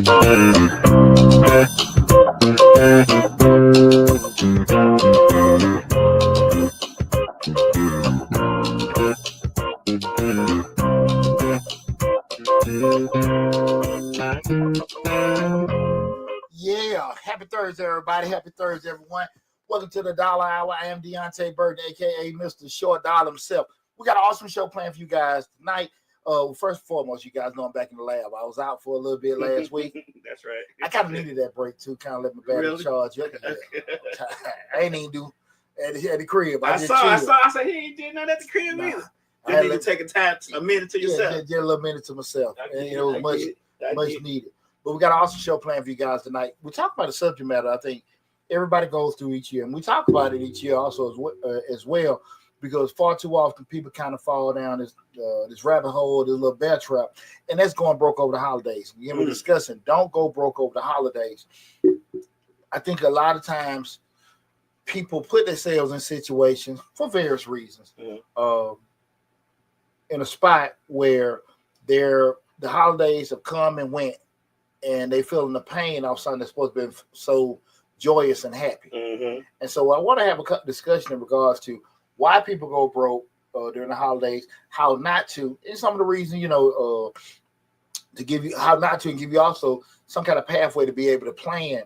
Yeah, happy Thursday, everybody. Happy Thursday, everyone. Welcome to the Dollar Hour. I am Deonte Burden, aka Mr. Short Dollar himself. We got an awesome show planned for you guys tonight. First and foremost, you guys know I'm back in the lab. I was out for a little bit last week. That's right. I kind of needed that break too. Kind of let my battery charge up. Yeah. I ain't even do at the crib. I said he ain't did nothing at the crib either. You need to take a minute to yourself. Just a little minute to myself. And it was much needed. But we got an awesome show planned for you guys tonight. We talk about a subject matter I think everybody goes through each year. And we talk about it each year also as well, because far too often people kind of fall down this rabbit hole, this little bear trap, and that's going broke over the holidays. We're discussing don't go broke over the holidays. I think a lot of times people put themselves in situations for various reasons in a spot where the holidays have come and went, and they feeling the pain of something that's supposed to be so joyous and happy. And so I want to have a discussion in regards to why people go broke during the holidays, how not to, and some of the reasons, to give you how not to, and give you also some kind of pathway to be able to plan,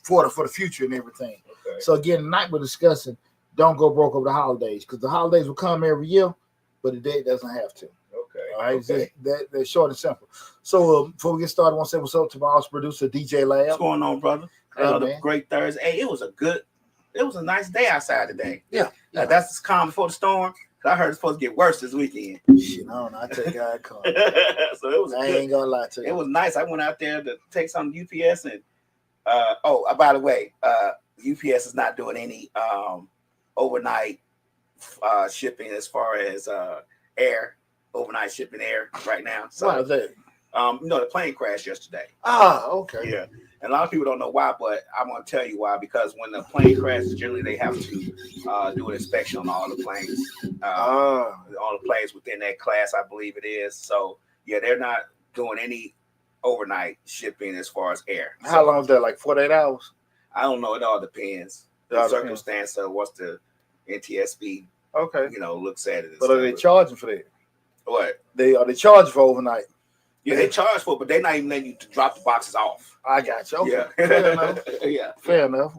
for the future and everything. Okay. So again, tonight we're discussing don't go broke over the holidays, because the holidays will come every year, but the day doesn't have to. All right, okay. That's short and simple. So before we get started, I want to say what's up to my house producer, DJ Lab. What's going on, brother? Great Thursday. Hey, it was a nice day outside today. Yeah. That's calm before the storm. I heard it's supposed to get worse this weekend. Shit, I don't know. I take God calm. So it was. I ain't gonna lie to you. It was nice. I went out there to take some UPS and. By the way, UPS is not doing any overnight shipping as far as overnight shipping air right now. So, why is that? The plane crashed yesterday. Ah, okay. Yeah, and a lot of people don't know why, but I'm gonna tell you why. Because when the plane crashes, generally they have to do an inspection on all the planes, all the planes within that class, I believe it is. So yeah, they're not doing any overnight shipping as far as air. How long is that? Like 48 hours? I don't know. It all depends. The circumstance of what's the NTSB. Okay. Looks at it. But are they charging for that? What? Are they charging for overnight? Yeah, they charge for it, but they're not even letting you to drop the boxes off. I got you. Okay. Yeah. Fair enough. Yeah. Fair enough.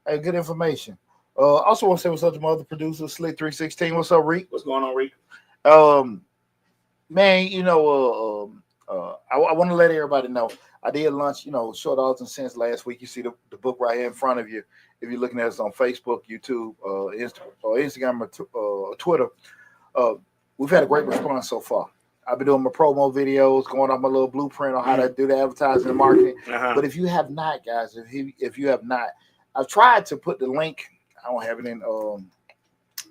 Hey, good information. Also want to say what's up to my other producer, Slick 316. What's up, Reek? What's going on, Reek? Man, I want to let everybody know I did launch, Short Dollars and Cents last week. You see the book right here in front of you. If you're looking at us on Facebook, YouTube, Instagram, or Twitter, we've had a great response so far. I've been doing my promo videos, going off my little blueprint on how to do the advertising and marketing. But if you have not, guys, if you have not, I've tried to put the link. I don't have it in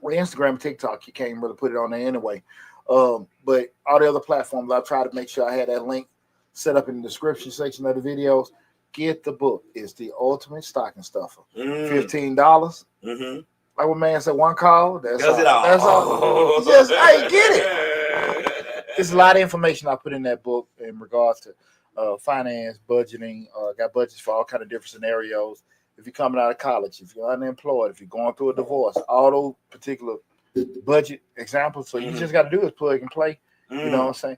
Instagram and TikTok. You can't really put it on there anyway. But all the other platforms, I've tried to make sure I had that link set up in the description section of the videos. Get the book. It's the ultimate stocking stuffer. $15. Like what man said, one call. That's all. That's all. Just get it. There's a lot of information I put in that book in regards to finance, budgeting. Got budgets for all kind of different scenarios. If you're coming out of college, if you're unemployed, if you're going through a divorce, all those particular budget examples. So you just got to do is plug and play. You know what I'm saying?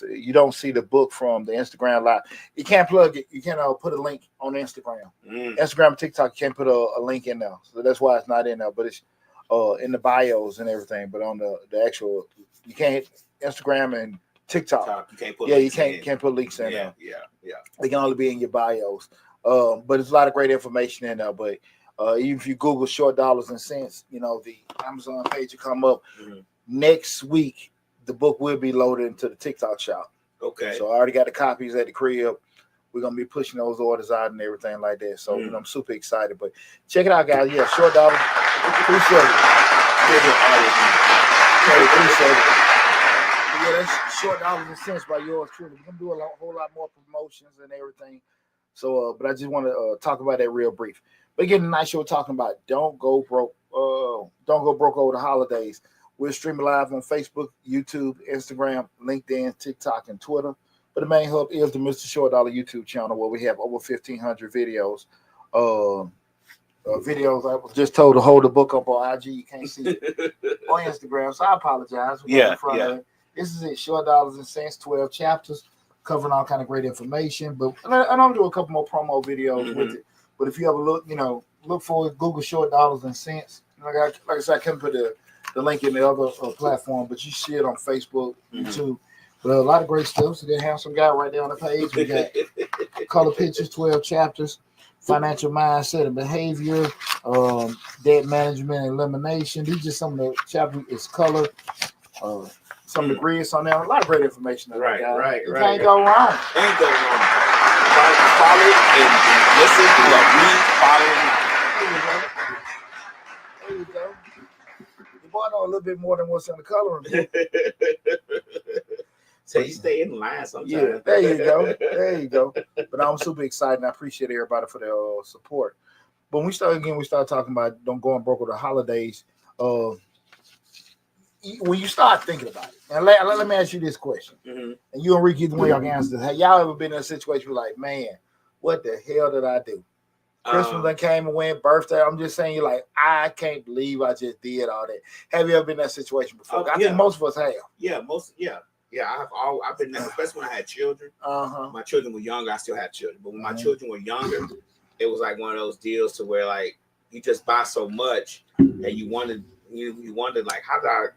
You don't see the book from the Instagram live. You can't plug it. You can't put a link on Instagram. Instagram and TikTok, you can't put a link in there. So that's why it's not in there. But it's in the bios and everything. But on the actual, you can't Instagram and TikTok. You can't put you can't put links in there. Yeah. They can only be in your bios. But there's a lot of great information in there. But even if you Google Short Dollars and Cents, the Amazon page will come up. Next week, the book will be loaded into the TikTok shop. Okay. So I already got the copies at the crib. We're going to be pushing those orders out and everything like that. So I'm super excited. But check it out, guys. Yeah, Short Dollars. Appreciate it. Appreciate it. Yeah, that's Short Dollars and Cents by yours truly. We're going to do a whole lot more promotions and everything. So, but I just want to talk about that real brief. But again, tonight show we're talking about don't go broke over the holidays. We're streaming live on Facebook, YouTube, Instagram, LinkedIn, TikTok, and Twitter. But the main hub is the Mr. Short Dollar YouTube channel where we have over 1,500 videos. Videos I was just told to hold the book up on IG. You can't see it on Instagram, so I apologize. Yeah. This is it. Short Dollars and Cents, 12 chapters, covering all kind of great information. But and I'm gonna do a couple more promo videos with it. But if you ever look for it, Google Short Dollars and Cents. Like I said, I couldn't put the link in the other platform, but you see it on Facebook, YouTube. But a lot of great stuff. So they have some guy right there on the page. We got color pictures, 12 chapters, financial mindset and behavior, debt management and elimination. These are just some of the chapters. It's color, some of the grids on there. A lot of great information. Right. Can't go wrong. Ain't go wrong. Follow and listen to what we follow. There you go. The boy know a little bit more than what's in the coloring book. So you stay in line sometimes. Yeah, there you go. But I'm super excited and I appreciate everybody for their support. But when we start talking about don't going broke with the holidays. When you start thinking about it, and let me ask you this question, and you and Ricky, either one y'all can answer this. Have y'all ever been in a situation where like, man, what the hell did I do? Christmas that came and went, birthday. I'm just saying, you're like, I can't believe I just did all that. Have you ever been in that situation before? I think most of us have. Yeah, I've been there, especially when I had children. My children were younger. I still had children, but when my children were younger, it was like one of those deals to where like you just buy so much, and you wondered like, how did I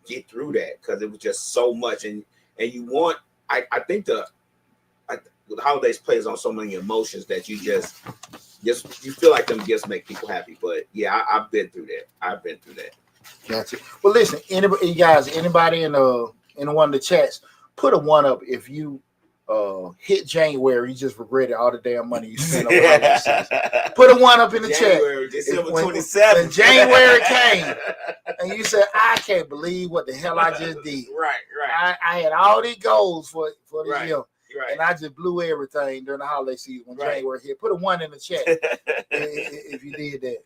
get through that? Because it was just so much, and you want. I think the holidays plays on so many emotions that you just you feel like them gifts make people happy. But yeah, I've been through that. Gotcha. Well, listen, anybody in one of the chats, put a 1 up if you hit January, you just regretted all the damn money you spent on holidays. Put a 1 up in the January, chat. December 27th. When January came, and you said, I can't believe what the hell I just did. Right. I had all these goals for this year. Right. And I just blew everything during the holiday season when January hit. Put a 1 in the chat if you did that.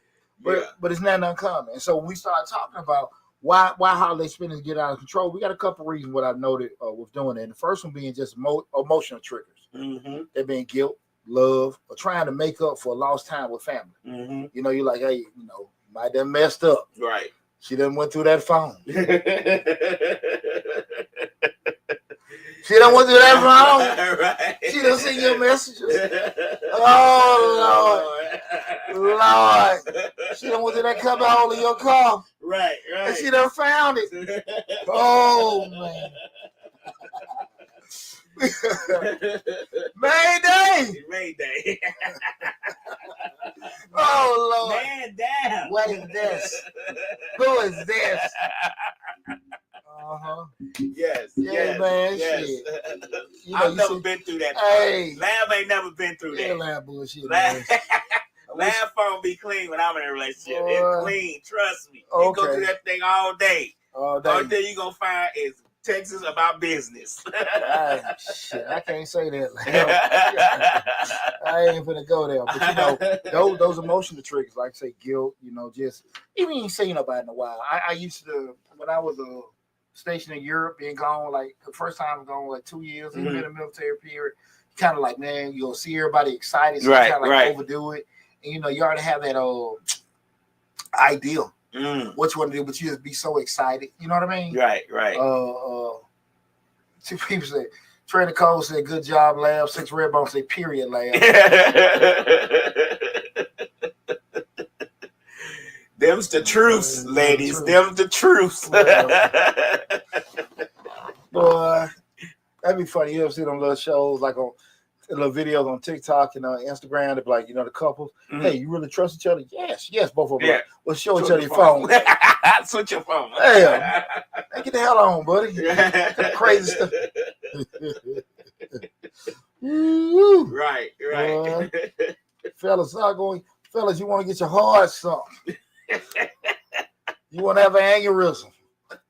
But it's not uncommon. And so when we start talking about why holiday spending get out of control, we got a couple reasons what I've noted with doing it. And the first one being just emotional triggers. They're being guilt, love, or trying to make up for lost time with family. You know, you're like, hey, might have messed up. Right. She done went through that phone. She done went through that phone. Right. She done seen your messages. Oh, Lord. She done went through that cover hole in your car. Right. And she done found it. Oh, man. Mayday. Oh, Lord. Man down. What is this? Who is this? Yes. Man, yes. shit. I've never been through that. Hey. Lamb ain't never been through that. Lamb bullshit. Lamb phone be clean when I'm in a relationship. It's clean. Trust me. You go through that thing all day. All day you gonna find is Texas about business. Shit, I can't say that. I ain't gonna go there. But those emotional triggers, like say guilt, just even ain't seen nobody in a while. I used to, when I was stationed in Europe, being gone like the first time I was gone like 2 years in the military period, kind of like, man, you'll see everybody excited, so you kind of like overdo it. And you already have that ideal. What you want to do, but you just be so excited. You know what I mean? Right. Two people say, Trainer Cole said, good job, Lab. 6 Red Bones say, period, Lab. Them's the truths, ladies. Them's the truths. Boy, that'd be funny. You ever see them little shows like on little videos on TikTok and Instagram? They're like, the couples. Hey, you really trust each other? Yes, both of them. Yeah. Well, show each other your phone. Switch your phone. Hey, get the hell on, buddy. Crazy stuff. Right. Fellas, you want to get your heart something. You want to have an aneurysm.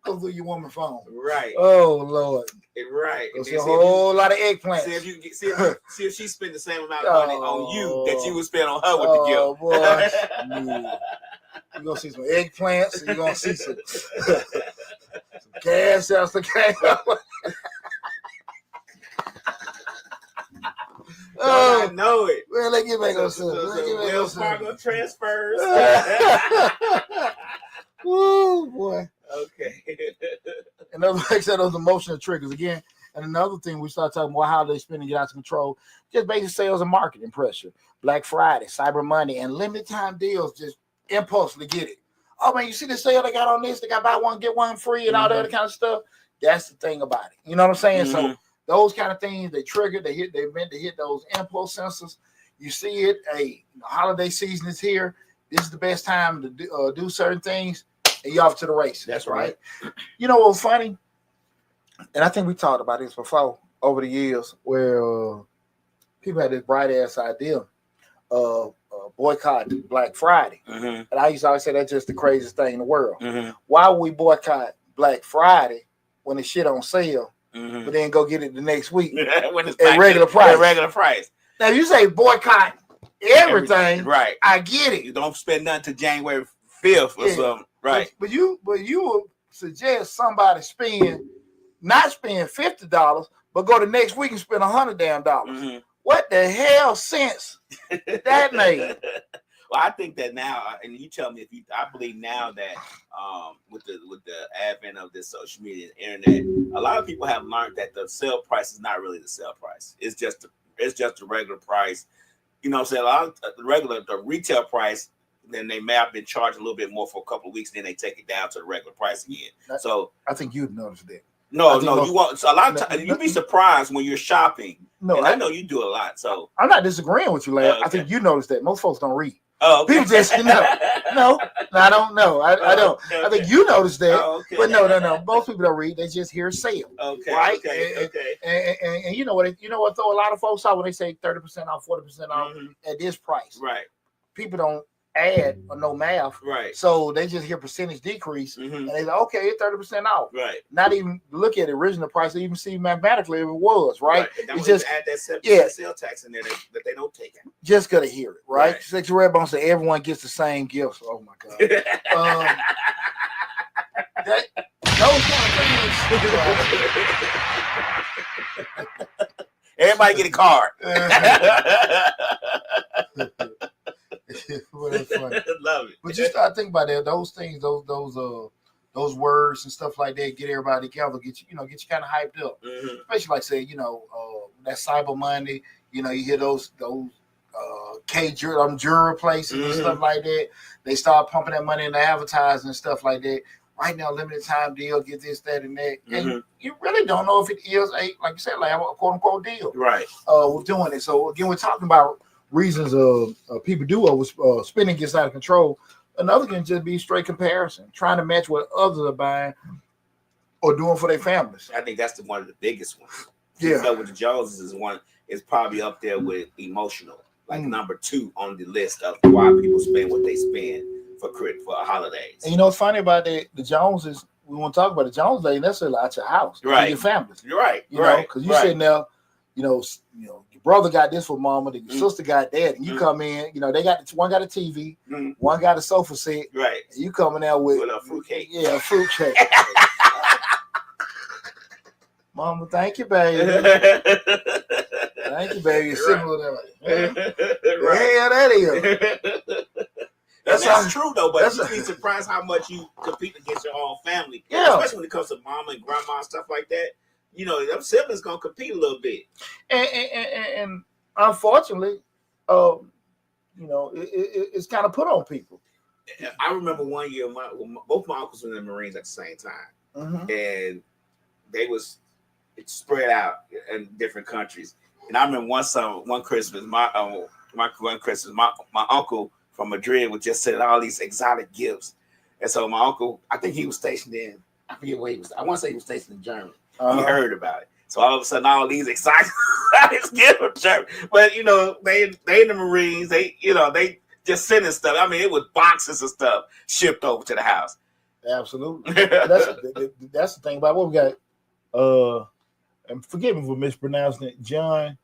Go through your woman's phone. Right. Oh, Lord. Right. Go see a whole lot of eggplants. See if she spent the same amount of money on you that you would spend on her with the guilt. Oh, boy. You're going to see some eggplants. You're going to see some cash outs the game. I know it. Well, let's get back on Wells Fargo transfers. Woo, boy. Okay. And like I said, those emotional triggers again. And another thing, we start talking about how they spending get out of control. Just basic sales and marketing pressure. Black Friday, Cyber Monday, and limited time deals. Just impulsively get it. Oh man, you see the sale they got on this? They got buy one get one free and all that other kind of stuff. That's the thing about it. You know what I'm saying? So those kind of things they trigger. They meant to hit those impulse sensors. You see it. Hey, holiday season is here. This is the best time to do certain things. And you're off to the race. That's right. You know what's funny? And I think we talked about this before over the years, where people had this bright ass idea of boycotting Black Friday. And I used to always say that's just the craziest thing in the world. Why would we boycott Black Friday when the shit on sale, but then go get it the next week when it's at regular price? Regular price. Now, if you say boycott everything, right? I get it. You don't spend nothing till January 5th or something, right? But you would suggest somebody not spend $50, but go the next week and spend $100 damn. What the hell sense that made? Well, I think that now, and you tell me I believe now that with the advent of this social media and internet, a lot of people have learned that the sale price is not really the sale price. It's just the regular price. You know what I'm saying? A lot of the retail price, then they may have been charged a little bit more for a couple of weeks, then they take it down to the regular price again. So I think you'd notice that. No, you want. So a lot of times you'd be surprised when you're shopping. No, and I know you do a lot. So I'm not disagreeing with you, Larry. Okay. I think you notice that most folks don't read. Oh, okay. People just no, I don't know. I don't. Okay. I think you notice that, but no. Most people don't read. They just hear sale. Okay, right? Okay. And you know what? Throw a lot of folks out when they say 30% off, 40% off at this price. Right. People don't add or no math. Right. So they just hear percentage decrease, and they're like, okay, it's 30% off. Right. Not even look at the original price, or even see mathematically if it was, right? It's just add that 7% sales tax in there that they don't take it. Just gotta hear it, right? Six Red Bone said everyone gets the same gifts. Oh my God. Those kind of things. Everybody get a card. Well, that's funny. Love it. But you start thinking about that, those things, those words and stuff like that, get everybody together, get you kind of hyped up. Especially like say, that Cyber Monday, you hear those jewelry places and stuff like that. They start pumping that money into advertising and stuff like that. Right now, limited time deal, get this, that, and that. And you really don't know if it is like you said, like a quote unquote deal. Right. We're doing it. So again, we're talking about reasons people do over spending gets out of control. Another can just be straight comparison, trying to match what others are buying or doing for their families. I think that's one of the biggest ones. Yeah. With the Joneses is probably up there with emotional, like number 2 on the list of why people spend what they spend for holidays. And what's funny about the Joneses? We want to talk about the Joneses. They necessarily out your house, right? Your family, right? Because you're sitting there, your brother got this for mama, then your sister got that, and you come in, they got one got a TV, one got a sofa set, right? And you coming out with a fruit cake, a fruit cake. Mama, thank you, baby. Thank you, baby. It's similar to that. Yeah, that is. That's true though, but you'd be surprised how much you compete against your own family. Yeah. Especially when it comes to mama and grandma and stuff like that. Them siblings gonna compete a little bit. And unfortunately, it's kind of put on people. I remember one year both my uncles were in the Marines at the same time. And they was spread out in different countries. And I remember one Christmas, my uncle from Madrid would just send all these exotic gifts. And so my uncle, I think he was stationed in, I forget where he was. I want to say he was stationed in Germany. He heard about it. So all of a sudden, all these exotic gifts from Germany. But, they in the Marines, they just sending stuff. I mean, it was boxes of stuff shipped over to the house. Absolutely. That's the thing about what we got. And forgive me for mispronouncing it, John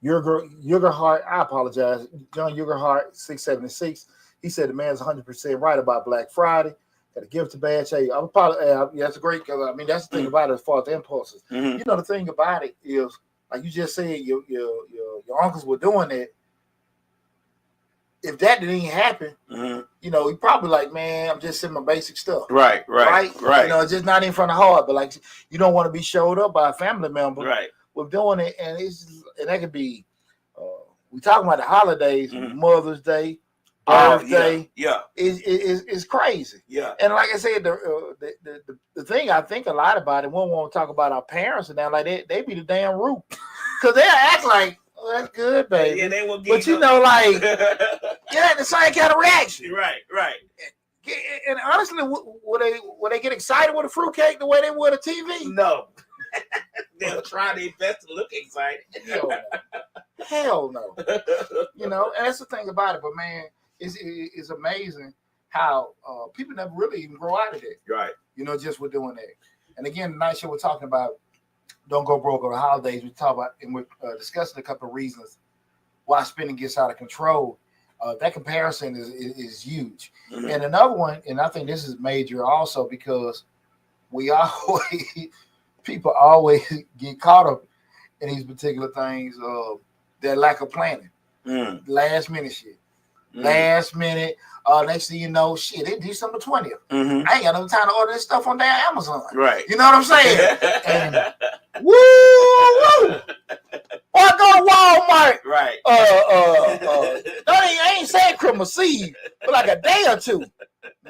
Yugerhart, I apologize. John Yugerhart, 676. He said the man's 100% right about Black Friday. Got a gift to badge. Hey, that's great because that's the thing about it as far as the impulses. The thing about it is like you just said, your uncles were doing it. If that didn't happen, you know, he probably like, man, I'm just saying my basic stuff. Right. You know, it's just not in front of heart, but like you don't want to be showed up by a family member. Right. With doing it, and that could be. We talking about the holidays, Mother's Day, birthday. It's crazy. Yeah. And like I said, the thing I think a lot about it, we don't want to talk about our parents and now like they be the damn root. Because they act like, oh, that's good, baby. Yeah, they will but you know, like, yeah, the same kind of reaction. Right. And honestly, would they get excited with a fruitcake the way they would a TV? No. They'll try their best to look excited. Hell no. You know, and that's the thing about it. But man, it's amazing how people never really even grow out of it. Right. You know, just with doing that. And again, tonight show we're talking about don't go broke on the holidays. We talk about and we're discussing a couple of reasons why spending gets out of control. That comparison is huge. And another one, and I think this is major also because people always get caught up in these particular things. Their lack of planning, last minute shit, last minute. Next thing you know, shit, it's December 20th. I ain't got no time to order this stuff on damn Amazon. Right. You know what I'm saying? And woo! Or go to Walmart. Right. I ain't saying Christmas Eve, but like a day or two.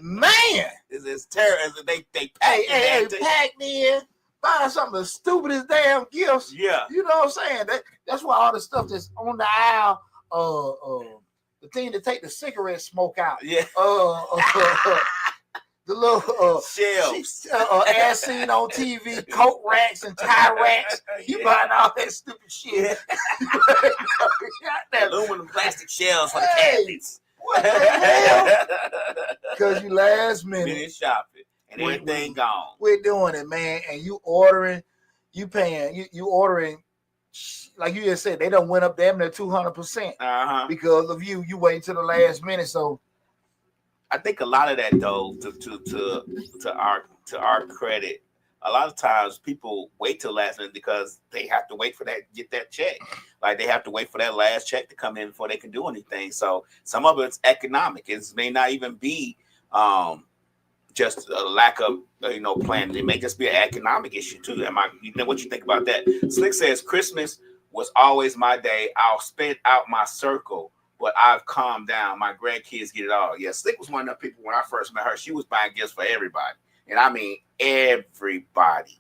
Man, it's terrible. They packed in. Buying some of the stupidest damn gifts. Yeah. You know what I'm saying? That's why all the stuff that's on the aisle, the thing to take the cigarette smoke out. Yeah. The little shelves. as seen on TV, coat racks and tie racks. You buying all that stupid shit. Aluminum plastic shells for the cabinets. What the hell? Because you last minute shopping. And everything gone. We're doing it, man. And you ordering, you paying, you ordering, like you just said, they done went up damn near 200% because of you. You wait till the last minute. So I think a lot of that though, to our credit, a lot of times people wait till last minute because they have to wait for that, get that check. Like they have to wait for that last check to come in before they can do anything. So some of it's economic. It may not even be just a lack of planning. It may just be an economic issue too. What you think about that? Slick says Christmas was always my day. I'll spend out my circle, but I've calmed down. My grandkids get it all. Yeah, Slick was one of the people when I first met her. She was buying gifts for everybody, and I mean everybody.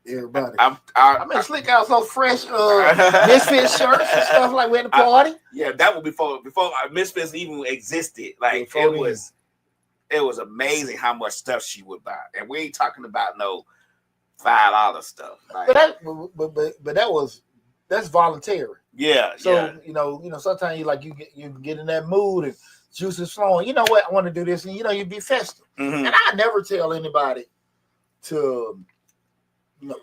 Everybody. I mean, Slick got those fresh Misfit shirts and stuff like we at the party. Yeah, that was before Misfits even existed. Like it was amazing how much stuff she would buy, and we ain't talking about no $5 stuff. Like, but that's voluntary. Yeah. So you know, sometimes you get in that mood and juice is flowing. You know what? I want to do this, and you be festive. And I never tell anybody to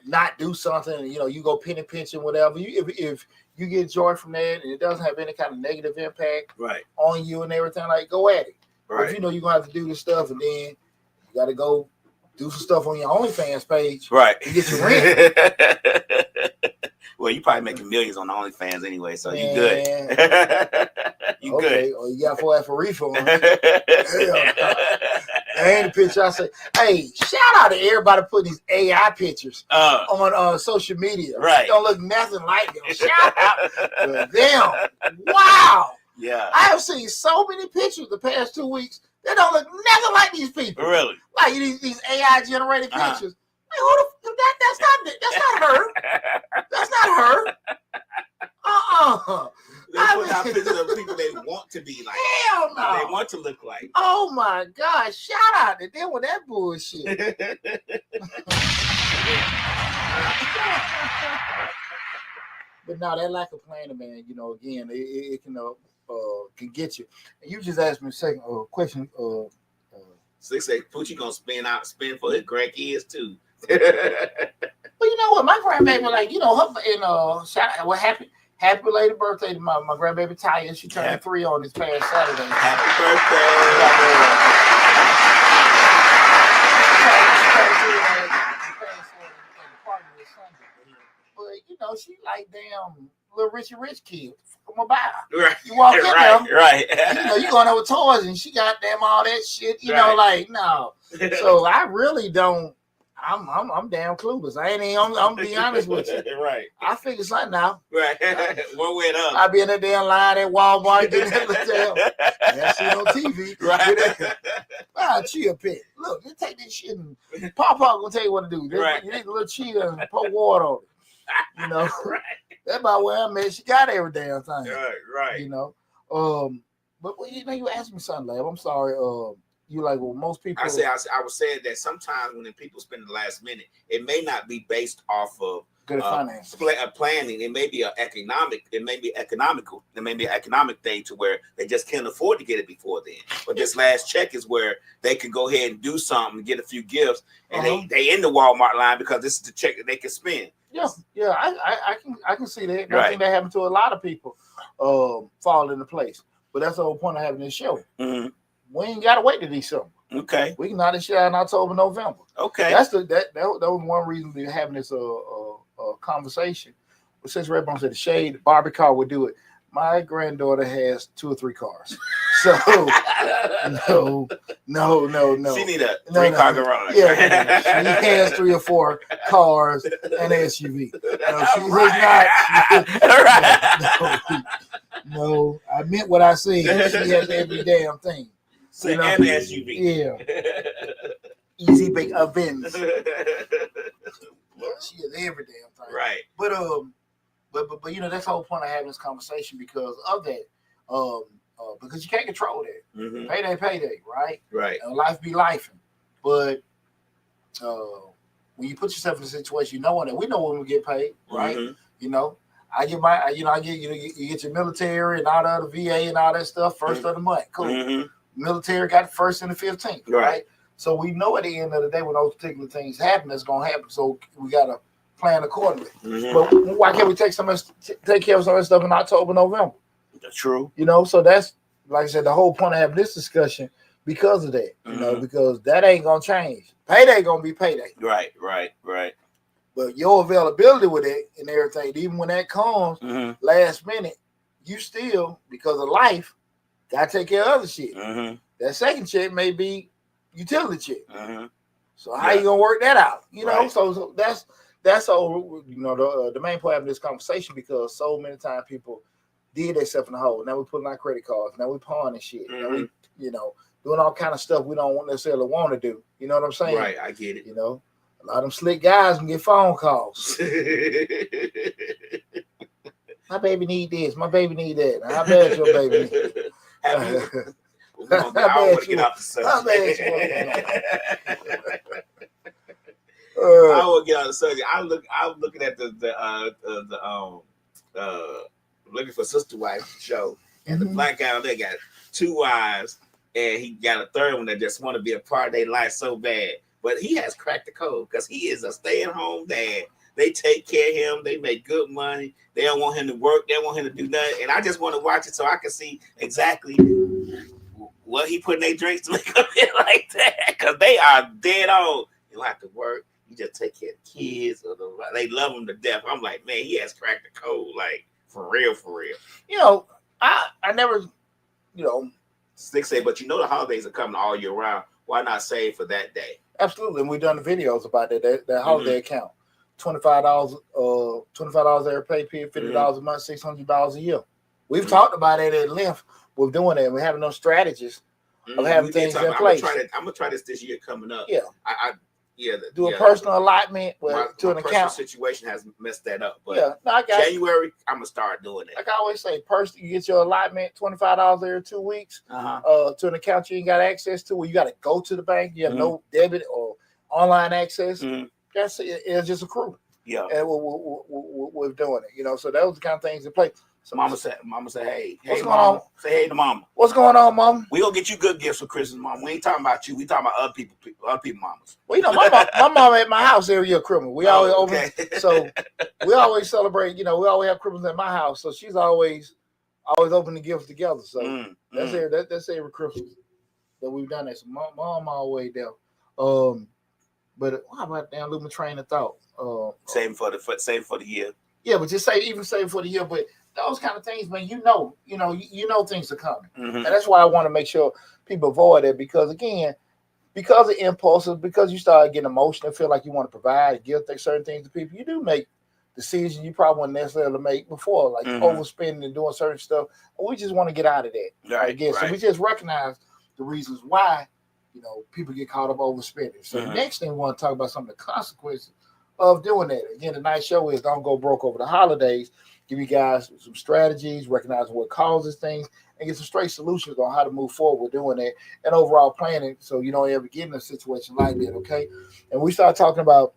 not do something. You go penny pinching, whatever. If you get joy from that, and it doesn't have any kind of negative impact on you and everything, like go at it. Right. If you're gonna have to do this stuff, and then you got to go do some stuff on your OnlyFans page, right? To get your rent. Well, you probably making millions on the OnlyFans anyway, so you good. You good. Or you got for refund. And the picture, I say, hey, shout out to everybody putting these AI pictures on social media. Right. Don't look nothing like them. Shout out to them. Wow. Yeah. I have seen so many pictures the past 2 weeks. They don't look nothing like these people. Really? Like these AI generated pictures. Like, who that's not her. That's not her. They put out pictures of people they want to be like. Hell no. They want to look like. Oh my God. Shout out to them with that bullshit. But no, that lack of planning, man, again, it can get you. And you just asked me a second question. Six say Poochie gonna spend for his grandkids too. Well, you know what? My grandbaby, her, shout out, what happened? Happy belated birthday to my grandbaby Taya. She turned 3 on this past Saturday. Happy birthday. but she like damn little Rich kid. From a buy. Right. You walk in there, right. You going over toys and she got damn all that shit. No. So I really don't. I'm damn clueless. I ain't even. I'm be honest with you. Right. I figure something out. Right. One way or the other. I be in that damn line at Walmart getting that little damn. I see it on TV. Right. Chia pet. Look, you take this shit and Papa gonna tell you what to do. Right. You need a little chia and pour water on it. Right. That's about where I'm at. She got every damn thing. Right. But you asked me something, Lab. I'm sorry. You like, well, most people. I was saying that sometimes when people spend the last minute, it may not be based off of good finance planning. It may be economical. It may be an economic thing to where they just can't afford to get it before then. But this last check is where they can go ahead and do something, get a few gifts, and they in the Walmart line because this is the check that they can spend. Yeah, I can see that. Right. I think that happened to a lot of people. Fall into place. But that's the whole point of having this show. Mm-hmm. We ain't gotta wait to December. Okay. We can knock this shit out in October, November. Okay. That was one reason we're having this conversation. But since Redbone said the shade, Barbie car would do it. My granddaughter has 2 or 3 cars. So no. She need a 3-car garage. Yeah, she has 3 or 4 cars and an SUV. No, I meant what I said. She has every damn thing. So and an SUV. Yeah. Easy bake a Benz. She has every damn thing. Right. But that's the whole point of having this conversation because of that. Because you can't control that. Mm-hmm. Payday, right? Right. And life be life. But when you put yourself in a situation, we know when we get paid, right? Mm-hmm. I get you get your military and all the other VA and all that stuff first of the month. Cool. Mm-hmm. Military got the 1st and the 15th, right? So we know at the end of the day when those particular things happen, it's gonna happen. So we gotta plan accordingly. Mm-hmm. But why can't we take care of some of that stuff in October, November? That's true. So that's like I said, the whole point of having this discussion because of that. Because that ain't gonna change. Payday gonna be payday. Right. But your availability with it and everything, even when that comes last minute, you still, because of life, gotta take care of other shit. Mm-hmm. That second check may be utility check. Mm-hmm. So how you gonna work that out? Right. So that's all. The main point of this conversation because so many times people did themselves in the hole. Now we putting our credit cards. Now we pawning shit. Mm-hmm. Now we doing all kind of stuff we don't necessarily want to do. You know what I'm saying? Right. I get it. A lot of them slick guys can get phone calls. My baby need this. My baby need that. How bad your baby need? I want to get off the subject. I will get on the subject. I'm looking at the Looking for Sister Wife show, and the black guy on there got 2 wives, and he got a 3rd one that just want to be a part of their life so bad. But he has cracked the code because he is a stay-at-home dad. They take care of him. They make good money. They don't want him to work. They don't want him to do nothing. And I just want to watch it so I can see exactly what he put in their drinks to make them feel like that. Because they are dead on. You don't have to work. You just take care of the kids. They love him to death. I'm like, man, he has cracked the code. Like, for real. I never, They say, but the holidays are coming all year round. Why not save for that day? Absolutely. And we've done the videos about that holiday account. $25 every pay period, $50 a month, $600 a year. We've talked about it at length. We're doing it. We're having those strategies of having things in place. I'm gonna try this year coming up. Yeah. Do a personal allotment to an account. Situation has messed that up. But I got January, I'm gonna start doing it. Like I always say, you get your allotment, $25 every 2 weeks, to an account you ain't got access to, where you got to go to the bank. You have no debit or online access. That's it. It's just accruing. Yeah, and we're doing it. So those are the kind of things in place. So Mama said, hey, what's going Mama. on? Say hey to Mama. What's going on, Mama? We gonna get you good gifts for Christmas, Mama. We ain't talking about you. We talking about other people mamas. Well, my mom at my house every year Christmas. We always so we always celebrate. We always have Christmas at my house. So she's always opening gifts together. So that's every Christmas that we've done that. So mom always there. But how about damn losing my train of thought? Saving for the year. Yeah, but just save for the year. But those kind of things, man, you know things are coming, and that's why I want to make sure people avoid it because again, because of impulses, because you start getting emotional, feel like you want to provide, give certain things to people, you do make decisions you probably wouldn't necessarily make before, like overspending and doing certain stuff. We just want to get out of that, right? Again, so we just recognize the reasons why people get caught up overspending. So the next thing we want to talk about some of the consequences of doing that. Again, tonight's show is Don't Go Broke Over the Holidays. Give you guys some strategies, recognize what causes things, and get some straight solutions on how to move forward with doing that and overall planning so you don't ever get in a situation like that, okay? And we start talking about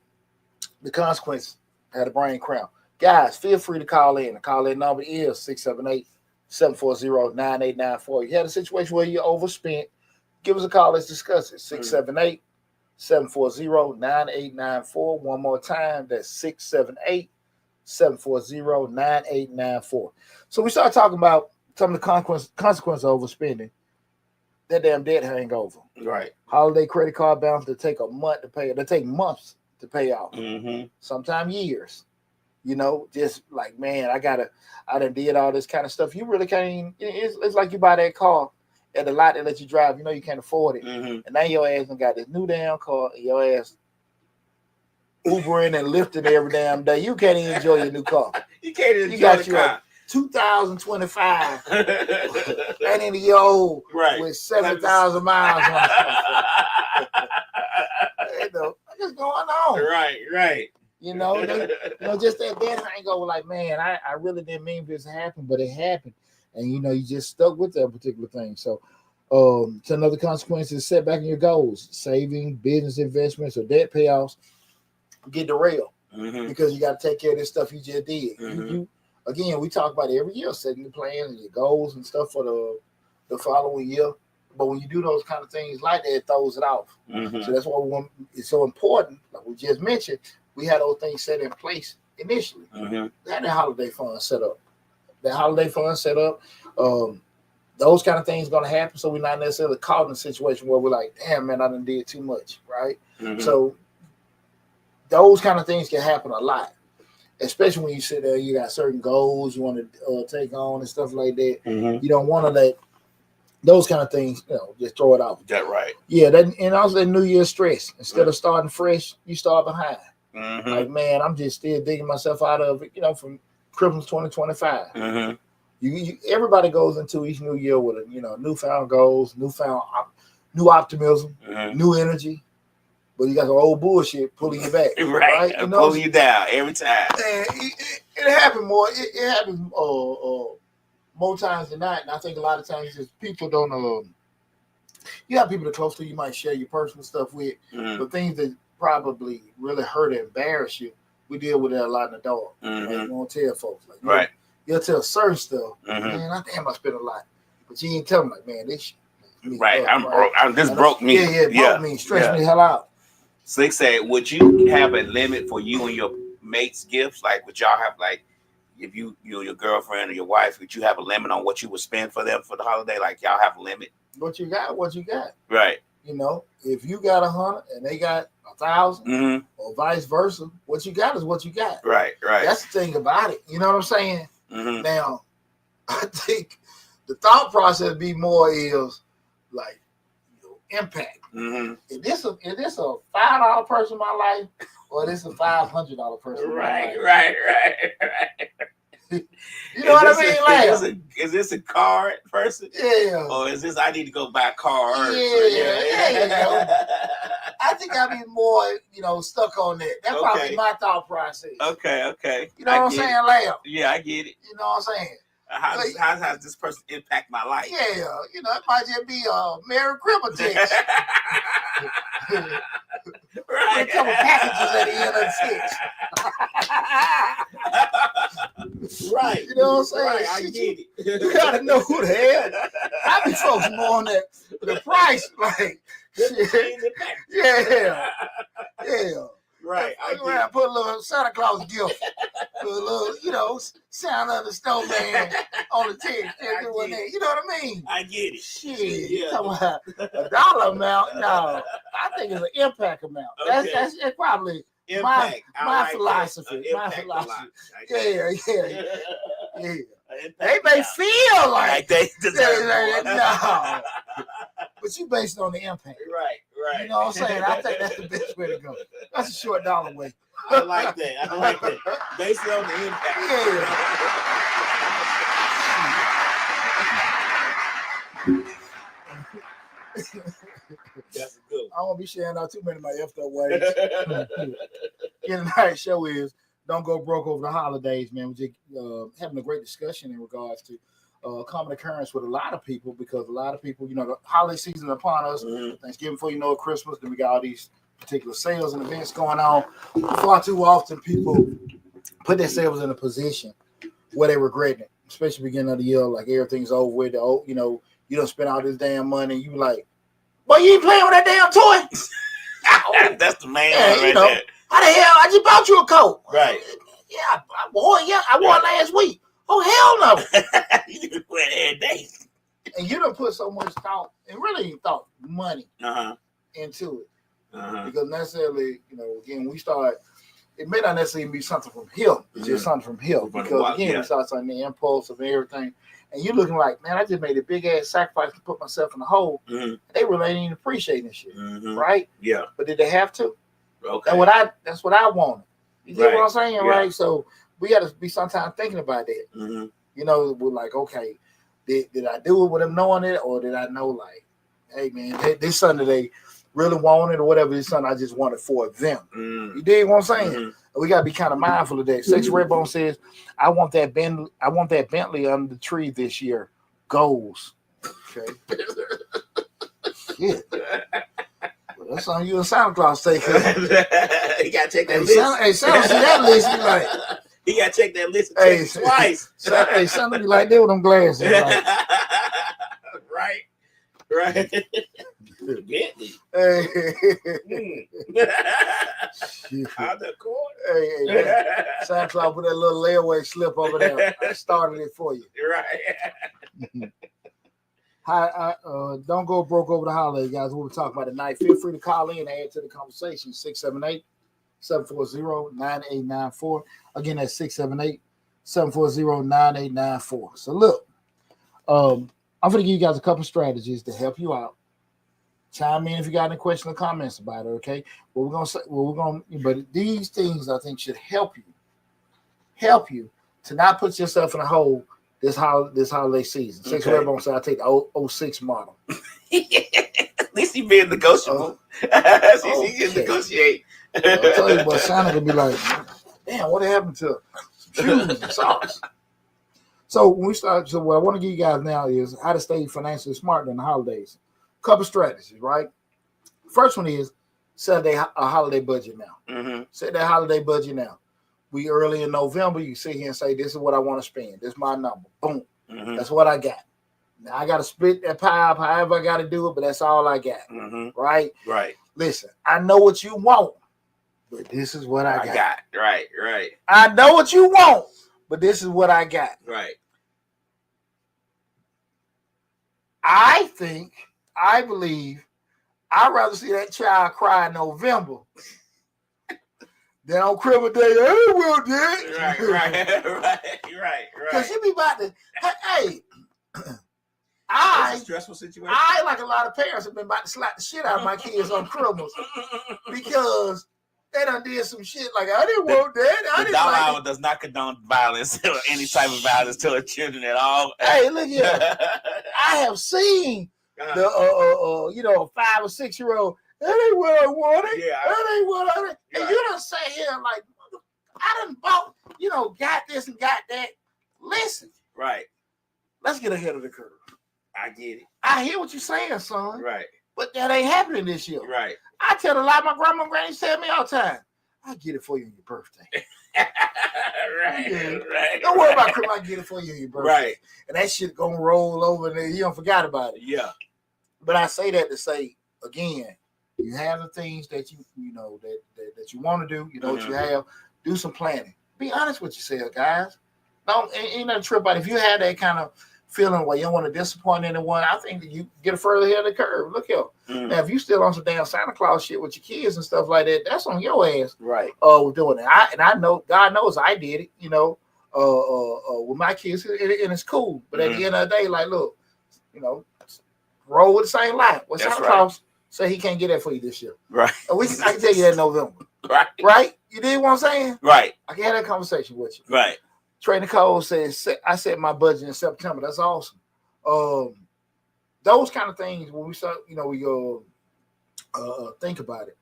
the consequences. Had a brain cramp. Guys, feel free to call in. The call-in number is 678-740-9894. You had a situation where you overspent, give us a call. Let's discuss it. 678-740-9894. One more time, that's 678-740-9894. So we start talking about some of the consequences of overspending. That damn debt hangover. Right. Holiday credit card balance to take a month to pay. They take months to pay off. Sometimes years. Just like, man, I done did all this kind of stuff. You really can't even, it's like you buy that car at the lot that let you drive. You can't afford it. And now your ass done got this new damn car, and your ass Ubering and lifting every damn day. You can't even enjoy your new car. You can't enjoy the car. 2025 and in the old with 7,000 miles on it. What's going on? Right. Just that hangover, like, man, I really didn't mean this to happen, but it happened. And you just stuck with that particular thing. So another consequence is setback in your goals, saving, business investments, or debt payoffs get derailed because you got to take care of this stuff you just did. Again, we talk about it every year, setting the plans and your goals and stuff for the following year. But when you do those kind of things like that, it throws it off. So that's why it's so important, like we just mentioned, we had those things set in place initially. We had that holiday fund set up. Those kind of things going to happen, so we're not necessarily caught in a situation where we're like, damn, man, I done did too much, right? So those kind of things can happen a lot. Especially when you sit there, you got certain goals you want to take on and stuff like that. You don't want to let those kind of things, just throw it out. That right. Yeah, and also that New Year's stress. Instead of starting fresh, you start behind. Like, man, I'm just still digging myself out of it, from Christmas 2025. Everybody goes into each new year with newfound goals, new optimism, new energy. But you got some old bullshit pulling you back, right? Pulling you down every time. And it happens more. It happens more times than not. And I think a lot of times just people don't. You have people that are close to you might share your personal stuff with, but things that probably really hurt and embarrass you, we deal with that a lot in the dark. Like, you won't tell folks, like, right? You'll tell certain stuff. Man, I spent a lot, but you ain't tell them, like, man, this shit. Right, I'm broke. This broke me. It broke me, stressed me the hell out. Slick said, would you have a limit for you and your mate's gifts? Like, would y'all have, like, if you and your girlfriend or your wife, would you have a limit on what you would spend for them for the holiday? Like, y'all have a limit? What you got. Right. If you got 100 and they got 1,000 or vice versa, what you got is what you got. Right. That's the thing about it. You know what I'm saying? Now, I think the thought process be more is like, impact. Is this a $5 person in my life, or this a $500 person? Right. You know what I mean? Is this a card person? Yeah. Or is this I need to go buy cards? Yeah. I think I'd be more, stuck on that. That's probably my thought process. Okay. You know what I'm saying, Lamb? Yeah, I get it. You know what I'm saying? How does this person impact my life? Yeah, it might just be a Merry Christmas text. Right. A couple packages at the end of the 6. Right. You know what I'm saying? Right, I get it. You gotta know who the hell. I be focusing more on the price, like, yeah. Right. I put a little Santa Claus gift sound of the snowman on the ticket. You know what I mean? I get it. Shit, you talking about a dollar amount? No, I think it's an impact amount. Okay. That's probably Impact. my philosophy. My philosophy. Yeah. They may feel like they deserve more. No, but you based it on the impact. Right. You know what I'm saying? I think that's the best way to go. That's a short dollar way. I like that. Based on the impact. That's good. I won't be sharing out too many of my effed up ways. Tonight's show is don't go broke over the holidays, man. We're just having a great discussion in regards to common occurrence with a lot of people, because a lot of people, the holiday season is upon us. Thanksgiving, before you know it, Christmas, then we got all these particular sales and events going on. Far too often people put themselves in a position where they regret it, especially beginning of the year, like everything's over with. You don't spend all this damn money. You like, boy, you ain't playing with that damn toy. That's the main one right there. How the hell? I just bought you a coat. Right. Yeah, I wore it last week. Oh, hell no. You can wear it every day. And you don't put so much thought, and really thought money into it. Because necessarily, again, we start, it may not necessarily be something from him. It's just something from him. Because again, we start something, the impulse of everything. And you're looking like, man, I just made a big ass sacrifice to put myself in the hole. They really ain't even appreciating this shit. Right? Yeah. But did they have to? Okay. And that's what I wanted. You get what I'm saying? Yeah. Right? So we got to be sometimes thinking about that. We're like, okay, did I do it with them knowing it, or did I know, like, hey man, this Sunday they really wanted, or whatever, this Sunday I just wanted for them. You dig what I'm saying? We gotta be kind of mindful of that. Sex Redbone says, I want that Bentley under the tree this year. Goals. Okay. Shit. Well, that's something you and Santa Claus take. You gotta take that list. Hey, Santa see that list, he like, you gotta check that list twice. Santa be like that with them glasses. Like, right. Bentley. Hey. Out the court. Hey, Santa Claus put that little layaway slip over there. I started it for you. Right. Hi, don't go broke over the holidays, guys. What we're talking about tonight. Feel free to call in and add to the conversation. 678-740-9894. Again, that's 678-740-9894. So look, I'm going to give you guys a couple strategies to help you out. Chime in if you got any questions or comments about it, okay? But these things I think should help you to not put yourself in a hole this holiday season. Sex Redbone said I take the 06 model. At least he being negotiable. At least he can negotiate. I'll tell you, but Santa could be like, damn, what happened to shoes and socks? So when we start, so what I want to give you guys now is how to stay financially smart during the holidays. Couple strategies, right? First one is set a holiday budget now. Set that holiday budget now. We early in November, you sit here and say, this is what I want to spend. This is my number. Boom. That's what I got. Now I got to split that pie up however I got to do it, but that's all I got. Right? Right. Listen, I know what you want, but this is what I got. Right. I know what you want, but this is what I got. Right. I believe I'd rather see that child cry in November than on Christmas Day. Hey, well, did. Right. Because you be about to, hey, It's I, a stressful situation. I, like a lot of parents, have been about to slap the shit out of my kids on Christmas because they done did some shit like, I didn't want that. The dollar hour does not condone violence or any type of violence to our children at all. Hey, look here. I have seen the 5 or 6 year old. That ain't what I wanted. Yeah, That ain't what I wanted. And you done say here like, I done bought, got this and got that. Listen. Right. Let's get ahead of the curve. I get it. I hear what you're saying, son. Right. But that ain't happening this year. Right. I tell a lot. My grandma and granny tell me all the time. I get it for you on your birthday. Right. Don't worry about Christmas. I get it for you on your birthday. Right. And that shit gonna roll over and then you don't forget about it. Yeah. But I say that to say again, you have the things that you know that you want to do. You know what you have. Do some planning. Be honest with yourself, guys. Don't ain't nothing trip about it. If you had that kind of feeling where you don't want to disappoint anyone, I think that you get further ahead of the curve. Look here. Now, if you still on some damn Santa Claus shit with your kids and stuff like that, that's on your ass. Right. Doing it. I know, God knows I did it, with my kids, and it's cool. But at the end of the day, like, look, roll with the same line. Well, Santa Claus say he can't get that for you this year. Right. I can tell you that in November. Right. Right? You did what I'm saying? Right. I can have that conversation with you. Right. Trey Nicole says, I set my budget in September. That's awesome. Those kind of things, when we start, we go think about it.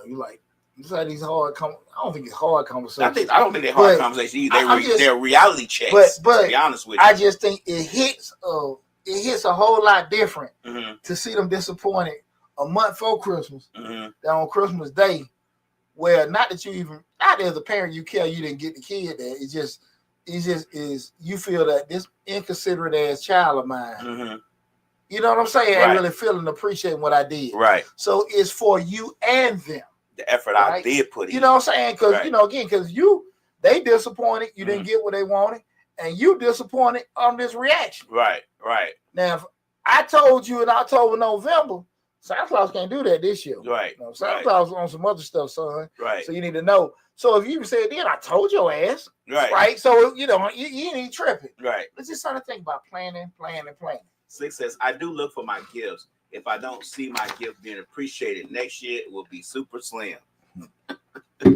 You like these hard. I don't think it's hard conversations. I don't think they're hard conversations either. They're reality checks. But to be honest with you, I just think it hits a whole lot different to see them disappointed a month before Christmas than on Christmas Day, where not that as a parent you care you didn't get the kid there. It just is you feel that this inconsiderate ass child of mine. You know what I'm saying? Right. I really feel and appreciate what I did. Right. So it's for you and them. The effort I did put in. You know what I'm saying? Because because they disappointed, you didn't get what they wanted, and you disappointed on this reaction. Right. Right. Now, if I told you in October, November, Santa Claus can't do that this year. Right. Santa Claus on some other stuff, son. Right. So you need to know. So if you said then, I told your ass. Right. Right. So you ain't tripping. Right. Let's just start to think about planning. Slick says, I do look for my gifts. If I don't see my gift being appreciated next year, it will be super slim. She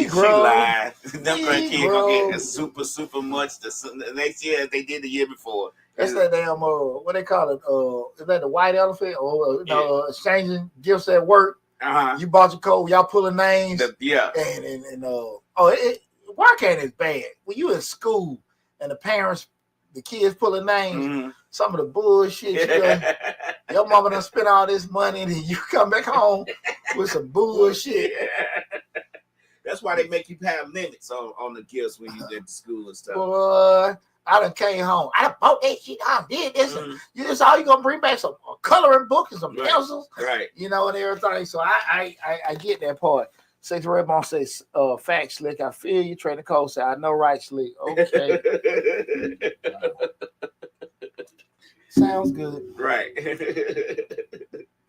lied. Them grandkids gonna get super much the next year as they did the year before. That's that damn what they call it? Is that the white elephant or exchanging gifts at work? You bought your coat, y'all pulling names. Why can't it bad when you in school and the kids pulling names? Some of the bullshit your mama done spent all this money and then you come back home with some bullshit. That's why they make you have limits on the gifts when you get to school and stuff. Boy, I done came home. I done bought that shit. I did this. This all you gonna bring back some coloring book and some pencils, right? And everything. So I get that part. Six Red Bone says, "Facts, Slick. I feel you." Trey Nicole said, "I know, right, Slick." Okay. Sounds good. Right.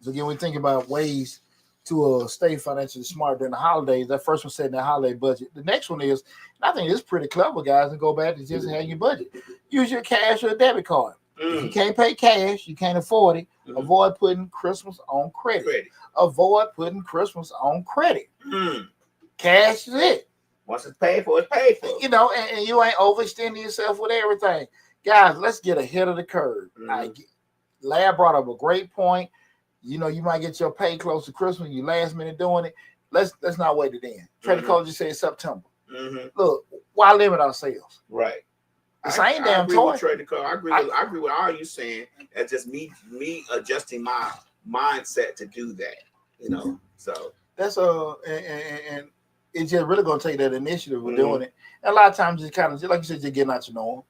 So again, we think about ways to stay financially smart during the holidays. That first one said in the holiday budget. The next one is, and I think it's pretty clever, guys, and go back to just have your budget. Use your cash or a debit card. If you can't pay cash, you can't afford it. Avoid putting Christmas on credit. Avoid putting Christmas on credit. Cash is it. Once it's paid for, it's paid for. And you ain't overextending yourself with everything. Guys, let's get ahead of the curve. Lab brought up a great point. You might get your pay close to Christmas. You last minute doing it. Let's not wait it in. Trader Cole just said September. Look, why limit ourselves? Right. The same damn toy. I agree with all you saying. That's just me adjusting my mindset to do that. So that's and it's just really gonna take that initiative with doing it. And a lot of times it's kind of like you said, just getting out your norm,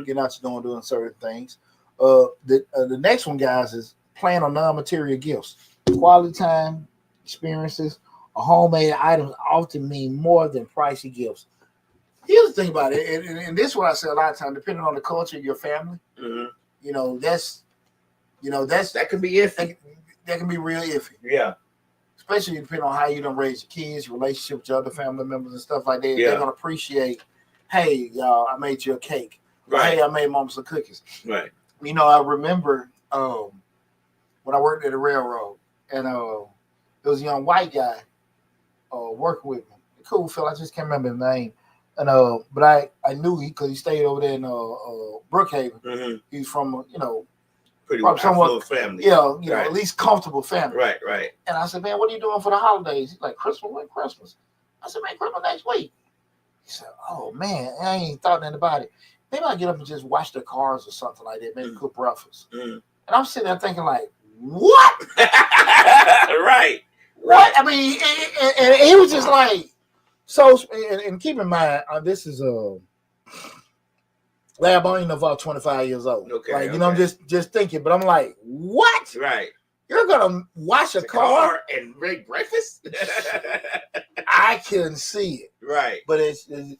getting out your norm, doing certain things. The next one, guys, is plan on non-material gifts. Quality time, experiences, or homemade items often mean more than pricey gifts. Here's the thing about it, and this is what I say a lot of times, depending on the culture of your family, that can be iffy. That can be real iffy. Yeah. Especially depending on how you don't raise your kids, your relationship with your other family members and stuff like that. Yeah. They're gonna appreciate, hey, y'all, I made you a cake. Right. Hey, I made mom some cookies. Right. I remember when I worked at the railroad, and there was a young white guy working with me. Cool fella, I just can't remember his name. And but I knew because he stayed over there in Brookhaven. He's from pretty somewhat family. At least comfortable family. Right. And I said, man, what are you doing for the holidays? He's like, Christmas. When Christmas? I said, man, Christmas next week. He said, oh man, I ain't thought nothing about it. Maybe I get up and just wash their cars or something like that. Maybe cook breakfast. And I'm sitting there thinking like, what? Right. What? I mean, and he was just like, so. And keep in mind, this is lab. I don't even know if I was 25 years old. Okay. I'm just thinking, but I'm like, what? Right. You're gonna wash a car and make breakfast? I couldn't see it. Right. But it's but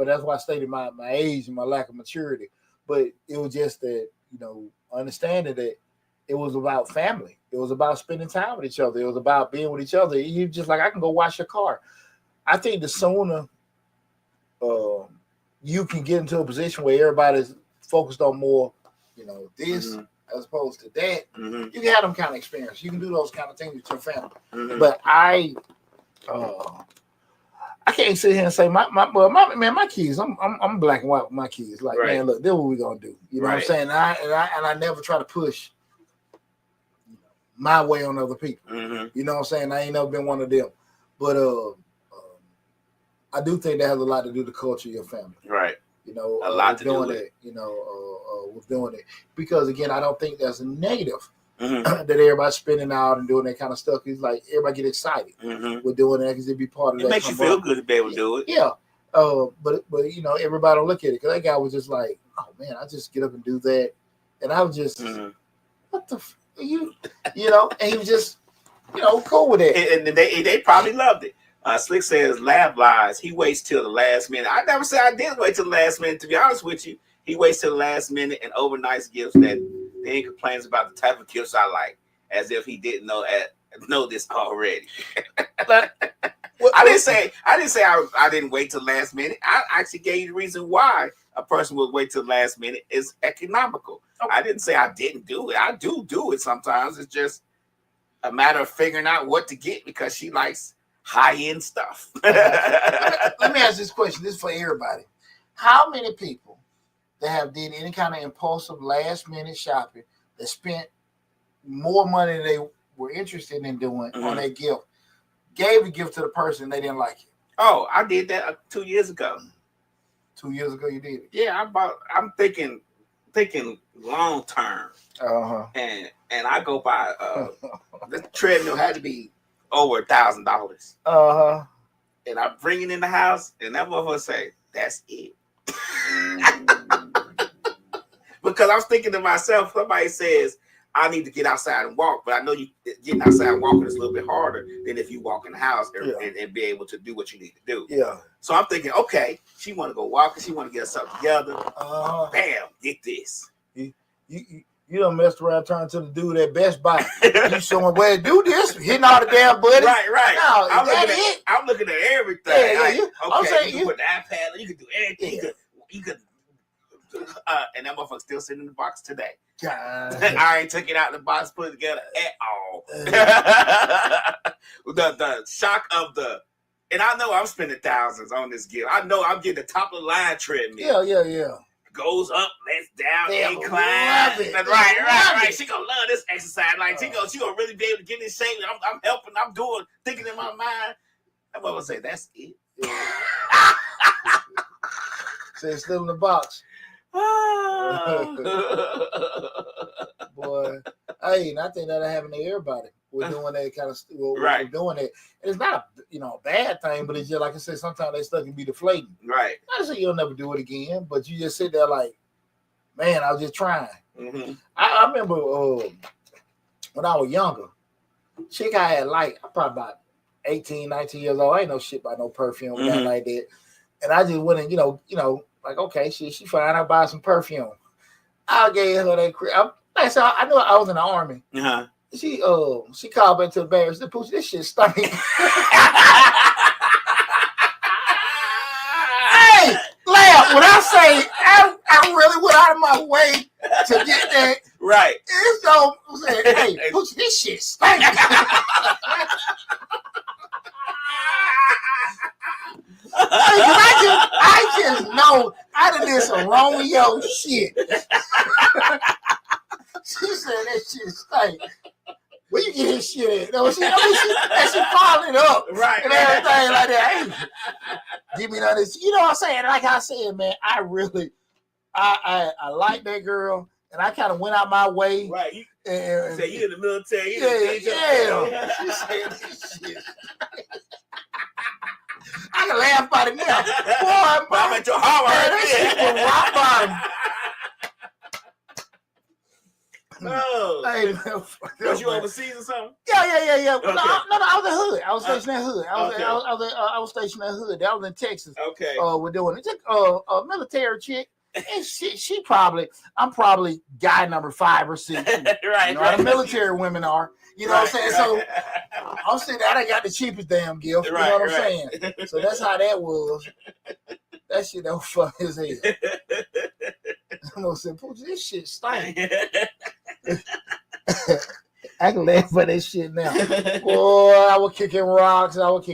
that's why I stated my age and my lack of maturity. But it was just that, understanding that it was about family. It was about spending time with each other. It was about being with each other. You just like, I can go wash your car. I think the sooner you can get into a position where everybody's focused on more, this as opposed to that, you can have them kind of experience. You can do those kind of things with your family. But I can't sit here and say my kids. I'm black and white with my kids. Like, man, look, this is what we're gonna do. You know what I'm saying? And I never try to push my way on other people. You know what I'm saying? I ain't never been one of them. But I do think that has a lot to do with the culture of your family. Right. A lot to do with it. With doing it. Because again, I don't think that's a negative that everybody's spinning out and doing that kind of stuff. It's like everybody get excited with doing that because it'd be part of that. It makes you feel good to be able to do it. Yeah. But everybody don't look at it, because that guy was just like, oh man, I just get up and do that. And I was just what the and he was just cool with it. And they probably loved it. Slick says, lab lies. He waits till the last minute. I never said I did wait till the last minute, to be honest with you. He waits till the last minute and overnights gifts that then he complains about the type of gifts I like, as if he didn't know this already. I didn't say I didn't wait till the last minute. I actually gave you the reason why a person would wait till the last minute is economical. Okay. I didn't say I didn't do it. I do it sometimes. It's just a matter of figuring out what to get because she likes high-end stuff. Let me ask this question. This is for everybody. How many people that have did any kind of impulsive last-minute shopping that spent more money than they were interested in doing on that gift, gave a gift to the person and they didn't like it? Oh, I did that 2 years ago. 2 years ago you did it? Yeah, I'm thinking long term. And I go by the treadmill had to be over $1,000. And I bring it in the house, and that motherfucker say, "That's it." Because I was thinking to myself, somebody says, I need to get outside and walk, but I know getting outside and walking is a little bit harder than if you walk in the house and be able to do what you need to do. Yeah. So I'm thinking, okay, she want to go walking, she want to get herself together. Bam, get this. You done messed around trying to the dude at Best Buy. You showing where to do this, hitting all the damn buttons. Right. No, I'm looking at everything. Yeah. I'm saying, you can put the iPad, you can do anything. You could and that motherfucker still sitting in the box today. God. I ain't took it out of the box, put it together at all. The shock of and I know I'm spending thousands on this gift. I know I'm getting the top of the line treadmill. Yeah. Goes up, lets down, incline. Right. She gonna love this exercise. Like she gonna really be able to get in shape. I'm helping. I'm doing, thinking in my mind. That motherfucker say, "That's it." Say it's still in the box. Boy, I think that'll happen to everybody. We're doing that kind of we're doing it. And it's not a bad thing, but it's just like I said, sometimes that stuff can be deflating. Right. Not to say you'll never do it again, but you just sit there like, man, I was just trying. I remember when I was younger, chick I had I'm probably about 18, 19 years old. I ain't no shit about no perfume or nothing like that. And I just went and like, okay, she fine. I'll buy some perfume. I gave her that crap. Like I said, I knew I was in the army. She called back to the bag and said, "Pooch, this shit stunk." Hey, laugh. When I say I really went out of my way to get that. Right. It's so saying, "Hey, Pooch, this shit stunk." I just know I done did some Romeo shit. She said that shit stank. Where you get his shit at? She piling it up. Right. And everything like that. Hey, give me none of this. You know what I'm saying? Like I said, man, I really, I like that girl. And I kind of went out my way. Right. You say you in the military. Yeah. She said this shit. I can laugh about it now. Boy, I'm at your heart. That shit was rock bottom. Oh, Hey, was you overseas or something? Yeah. Okay. No, I was in Hood. I was stationed at Hood. Okay. I was stationed at Hood. That was in Texas. Okay. We're doing it. A military chick, and I'm probably guy number 5 or 6. Right. You know how the military women are. You know what I'm saying? So I'm saying that I got the cheapest damn gift. You know what I'm saying? So that's how that was. That shit that was funny as hell. I'm gonna say, Poochie, this shit stank. I can laugh at that shit now. Boy, I was kicking rocks. Right.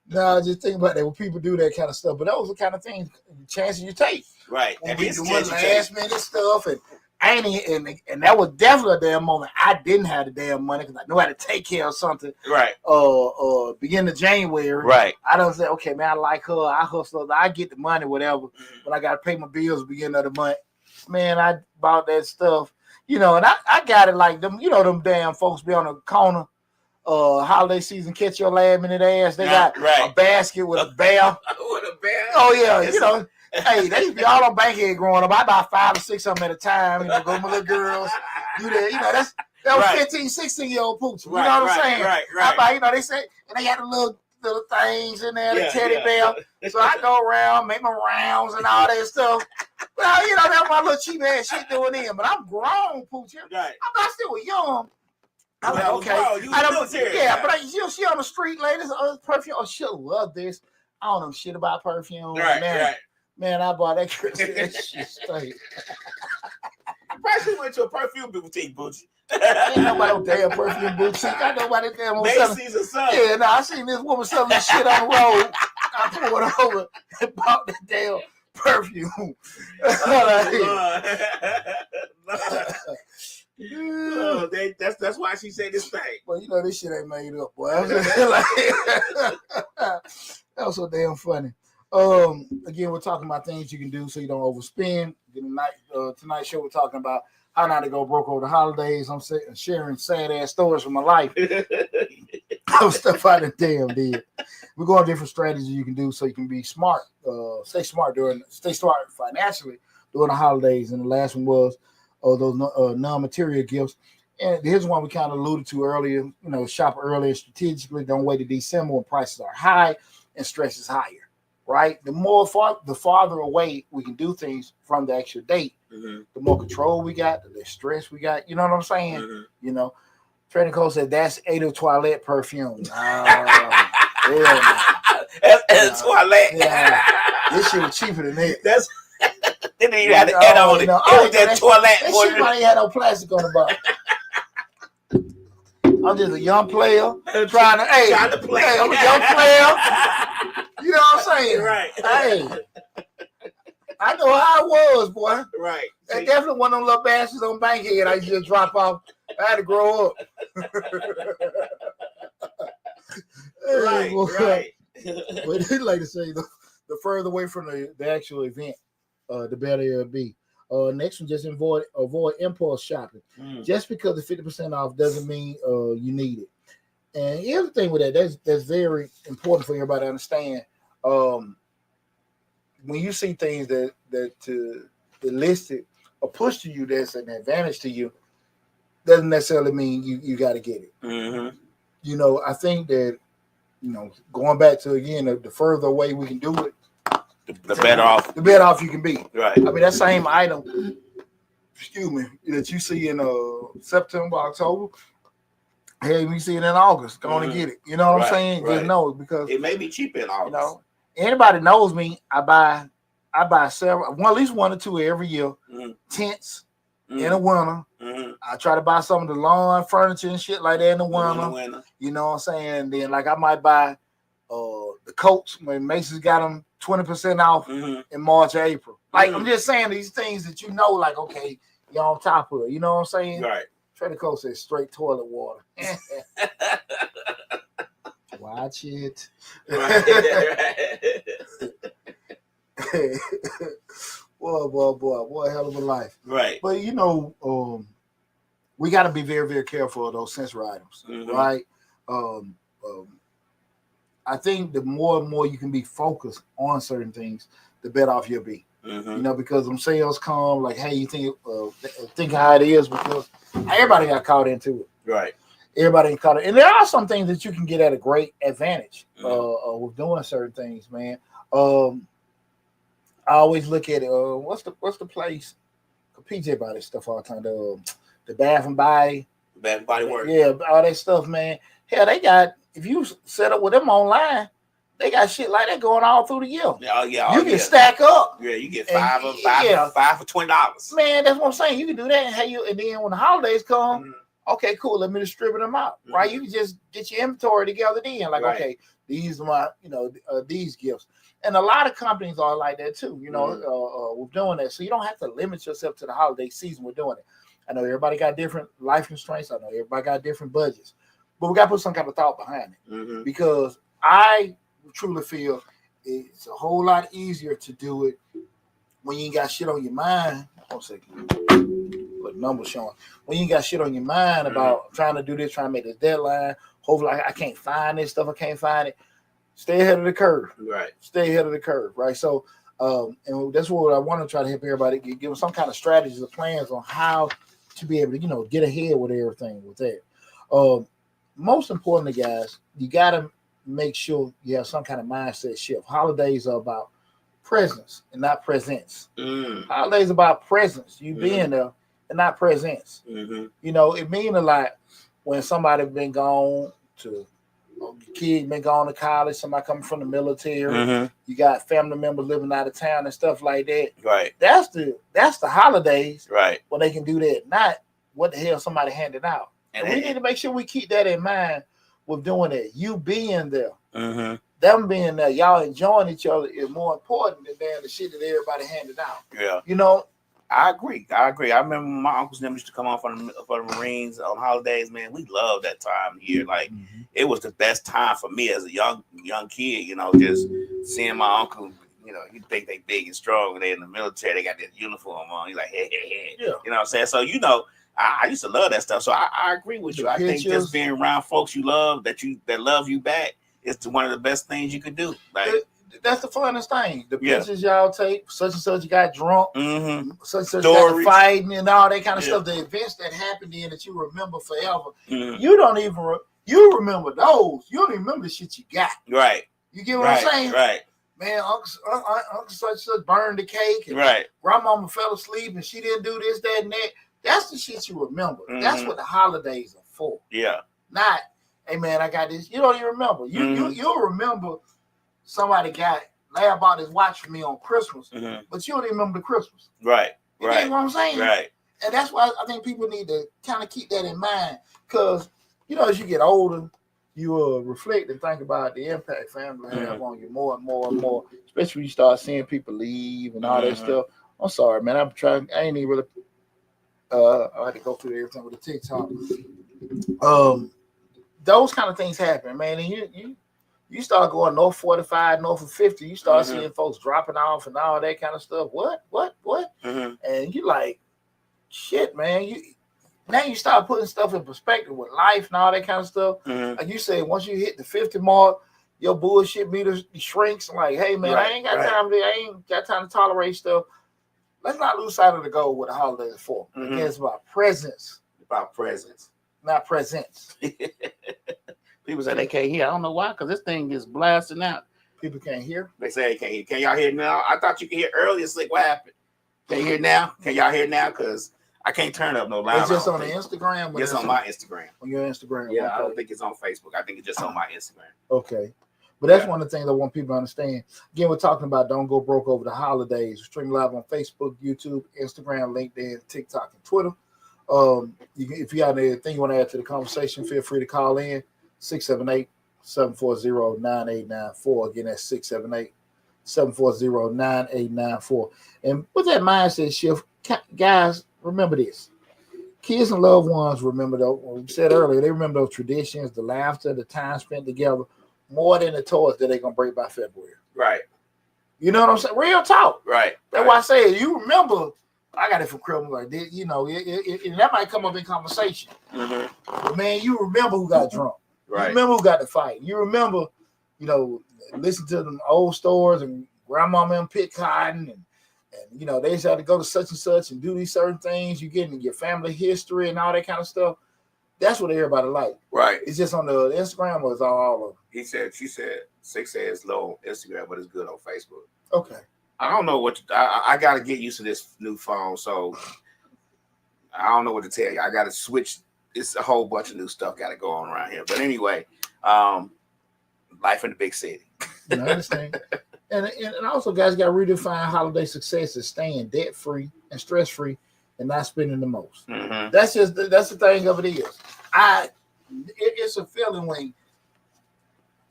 No, just think about that when people do that kind of stuff. But those are the kind of things, chances you take. Right. When we doing last minute stuff, and and that was definitely a damn moment. I didn't have the damn money because I knew how to take care of something. Right. Beginning of January. Right. I don't say, okay, man, I like her. I hustle. I get the money, whatever. But I got to pay my bills beginning of the month. Man, I bought that stuff, and I got it like them. Them damn folks be on the corner. Holiday season, catch your lab in the ass. They got a basket with a bear. With a bear. Oh yeah, Hey, they used to be all on Bankhead growing up. I buy 5 or 6 of them at a time. Go with my little girls. Do that. That was 15, 16-year-old pooch. You know what I'm saying? Right. I buy, they say, and they got the little things in there, the teddy bear. So I go around, make my rounds and all that stuff. Well, that's my little cheap ass shit doing in. But I'm grown, pooch. Right. I still young. I'm like, okay. But she on the street, ladies, perfume. Oh, she'll love this. I don't know shit about perfume. Right. Man, I bought that Christmas. That shit straight. Probably went to a perfume boutique, Booty. Ain't nobody no damn perfume boutique. I know about that damn Macy's or something. Yeah, I seen this woman selling this shit on the road. I pulled over and bought that damn perfume. That's why she said this thing. Well, this shit ain't made up, boy. That was so damn funny. Again, we're talking about things you can do so you don't overspend. Tonight's show, we're talking about how not to go broke over the holidays. I'm sharing sad ass stories from my life. Stuff I done damn did. We're going different strategies you can do so you can be smart. Stay smart financially during the holidays. And the last one was those non-material gifts. And here's one we kind of alluded to earlier. Shop earlier strategically. Don't wait to December when prices are high and stress is higher. Right? The farther away we can do things from the actual date, the more control we got, the less stress we got. You know what I'm saying? Trading Code said that's Ado Toilette perfume. Toilette. Yeah. This shit was cheaper than that. That's they didn't even have to add on it. That toilet. That shit might had no plastic on the bottom. I'm just a young player trying to play. Hey, I'm a young player. You know what I'm saying? Right. Hey, I know how it was, boy. Right. That definitely one of them little bastards on Bankhead I used to just drop off. I had to grow up. Right. But they like to say the further away from the actual event, the better it'll be. Next one, just avoid impulse shopping. Just because it's 50% off doesn't mean you need it. And here's the thing with that, that's very important for everybody to understand. When you see things that listed or pushed to you that's an advantage to you, doesn't necessarily mean you got to get it. I think that going back to again the further away we can do it, the better off. The better off you can be. Right. I mean, that same item, that you see in September, October, hey, we see it in August. Go on and get it. You know what I'm saying? Right. Just know it because it may be cheaper in August. Anybody knows me, I buy several, at least 1 or 2 every year. Tents in the winter. I try to buy some of the lawn furniture and shit like that in the winter. You know what I'm saying? And then I might buy the coats when Macy's got them 20% off in March or April. I'm just saying these things that okay, you're on top of it. You know what I'm saying? Right. Trader Coach says straight toilet water. Watch it. Boy, hell of a life. Right. But we got to be very, very careful of those sensory items, right? I think the more and more you can be focused on certain things, the better off you'll be. You know, because them sales come like, hey, you think how it is, because everybody got caught into it. Right. Everybody got caught it. And there are some things that you can get at a great advantage with doing certain things, man. I always look at it. What's the place? PJ buy this stuff all the time. The Bath and Body. Bath and Body Works. Yeah, all that stuff, man. Hell, they got, if you set up with them online, they got shit like that going all through the year. You can stack up. Yeah, you get five for $20. Man, that's what I'm saying. You can do that, and then when the holidays come, okay, cool. Let me distribute them out, right? You can just get your inventory together. Then, like, okay, these are my, these gifts, and a lot of companies are like that too. With doing that, so you don't have to limit yourself to the holiday season. We're doing it. I know everybody got different life constraints. I know everybody got different budgets, but we got to put some kind of thought behind it because I truly feel it's a whole lot easier to do it when you ain't got shit on your mind. 1 second. What numbers showing? When you ain't got shit on your mind about trying to do this, trying to make this deadline. Hopefully, I can't find this stuff. I can't find it. Stay ahead of the curve. Right. Stay ahead of the curve. Right. So, and that's what I want to try to help everybody give them some kind of strategies or plans on how to be able to, get ahead with everything with that. Most importantly, guys, you got to make sure you have some kind of mindset shift. Holidays are about presence and not presents. Holidays about presence, you being there and not presents. It means a lot when somebody been gone to, your kid been gone to college, somebody coming from the military, you got family members living out of town and stuff like that. Right. That's the holidays. Right. When they can do that, not what the hell somebody handed out. And we need to make sure we keep that in mind with doing it. You being there, them being there, y'all enjoying each other is more important than the shit that everybody handed out. Yeah, I agree. I remember my uncles and them used to come on for the Marines on holidays. Man, we loved that time here. Like it was the best time for me as a young kid. Just seeing my uncle. You think they big and strong, and they in the military. They got this uniform on. You're like, hey. Yeah. You know what I'm saying? So I used to love that stuff. So I agree with you. I think just being around folks you love that love you back is one of the best things you could do. Like that's the funnest thing. The pictures y'all take, such and such, you got drunk, such and such got fighting and all that kind of stuff. The events that happened in that you remember forever. You don't even you remember those. You don't even remember the shit you got. Right. You get what I'm saying? Right. Man, Uncle such and such burned the cake. And grandmama fell asleep and she didn't do this, that, and that. That's the shit you remember. That's what the holidays are for. Yeah. Not, hey man, I got this. You don't even remember. You'll remember somebody bought this watch for me on Christmas, but you don't even remember the Christmas. Right. You know what I'm saying? Right. And that's why I think people need to kind of keep that in mind. Because, as you get older, you will reflect and think about the impact family have on you more and more and more. Especially when you start seeing people leave and all that stuff. I'm sorry, man. I ain't even really I had to go through everything with the TikTok. Those kind of things happen, man. And you start going north 45, north of 50, you start seeing folks dropping off and all that kind of stuff. What? And you like, shit, man. Now you start putting stuff in perspective with life and all that kind of stuff. Like you said, once you hit the 50 mark, your bullshit meter shrinks. Like, hey man, I ain't got time to tolerate stuff. Let's not lose sight of the goal with the holidays are for. Again, it's about presence. About presence. Not presents. People say they can't hear. I don't know why, because this thing is blasting out. People can't hear? They say they can't hear. Can y'all hear now? I thought you could hear earlier. Slick, what happened? Can you hear now? Can y'all hear now? Because I can't turn up no loud. It's just on the Instagram? It's on my Instagram. On your Instagram? Yeah, okay. I don't think it's on Facebook. I think it's just on my Instagram. Okay. But that's one of the things I want people to understand. Again, we're talking about don't go broke over the holidays. Stream live on Facebook, YouTube, Instagram, LinkedIn, TikTok, and Twitter. If you have anything you want to add to the conversation, feel free to call in 678-740-9894. Again, that's 678-740-9894. And with that mindset shift, guys, remember this. Kids and loved ones remember those. We said earlier, they remember those traditions, the laughter, the time spent together, more than the toys that they're going to break by February. Right. You know what I'm saying? Real talk. Right. That's why I say, you remember, I got it from Christmas like this, and that might come up in conversation. But man, you remember who got drunk. Right. You remember who got the fight. You remember, listen to them old stories and grandmama and pick cotton And they just have to go to such and such and do these certain things. You get in your family history and all that kind of stuff. That's what everybody like. Right. It's just on the Instagram or it's all of them. She said 6 says low on Instagram, but it's good on Facebook. Okay. I don't know what I got to get used to this new phone, so I don't know what to tell you. I got to switch. It's a whole bunch of new stuff got to go on around here. But anyway, life in the big city. I understand. And also, guys, got to redefine holiday success as staying debt free and stress free and not spending the most. Mm-hmm. That's the thing of it is. It's a feeling when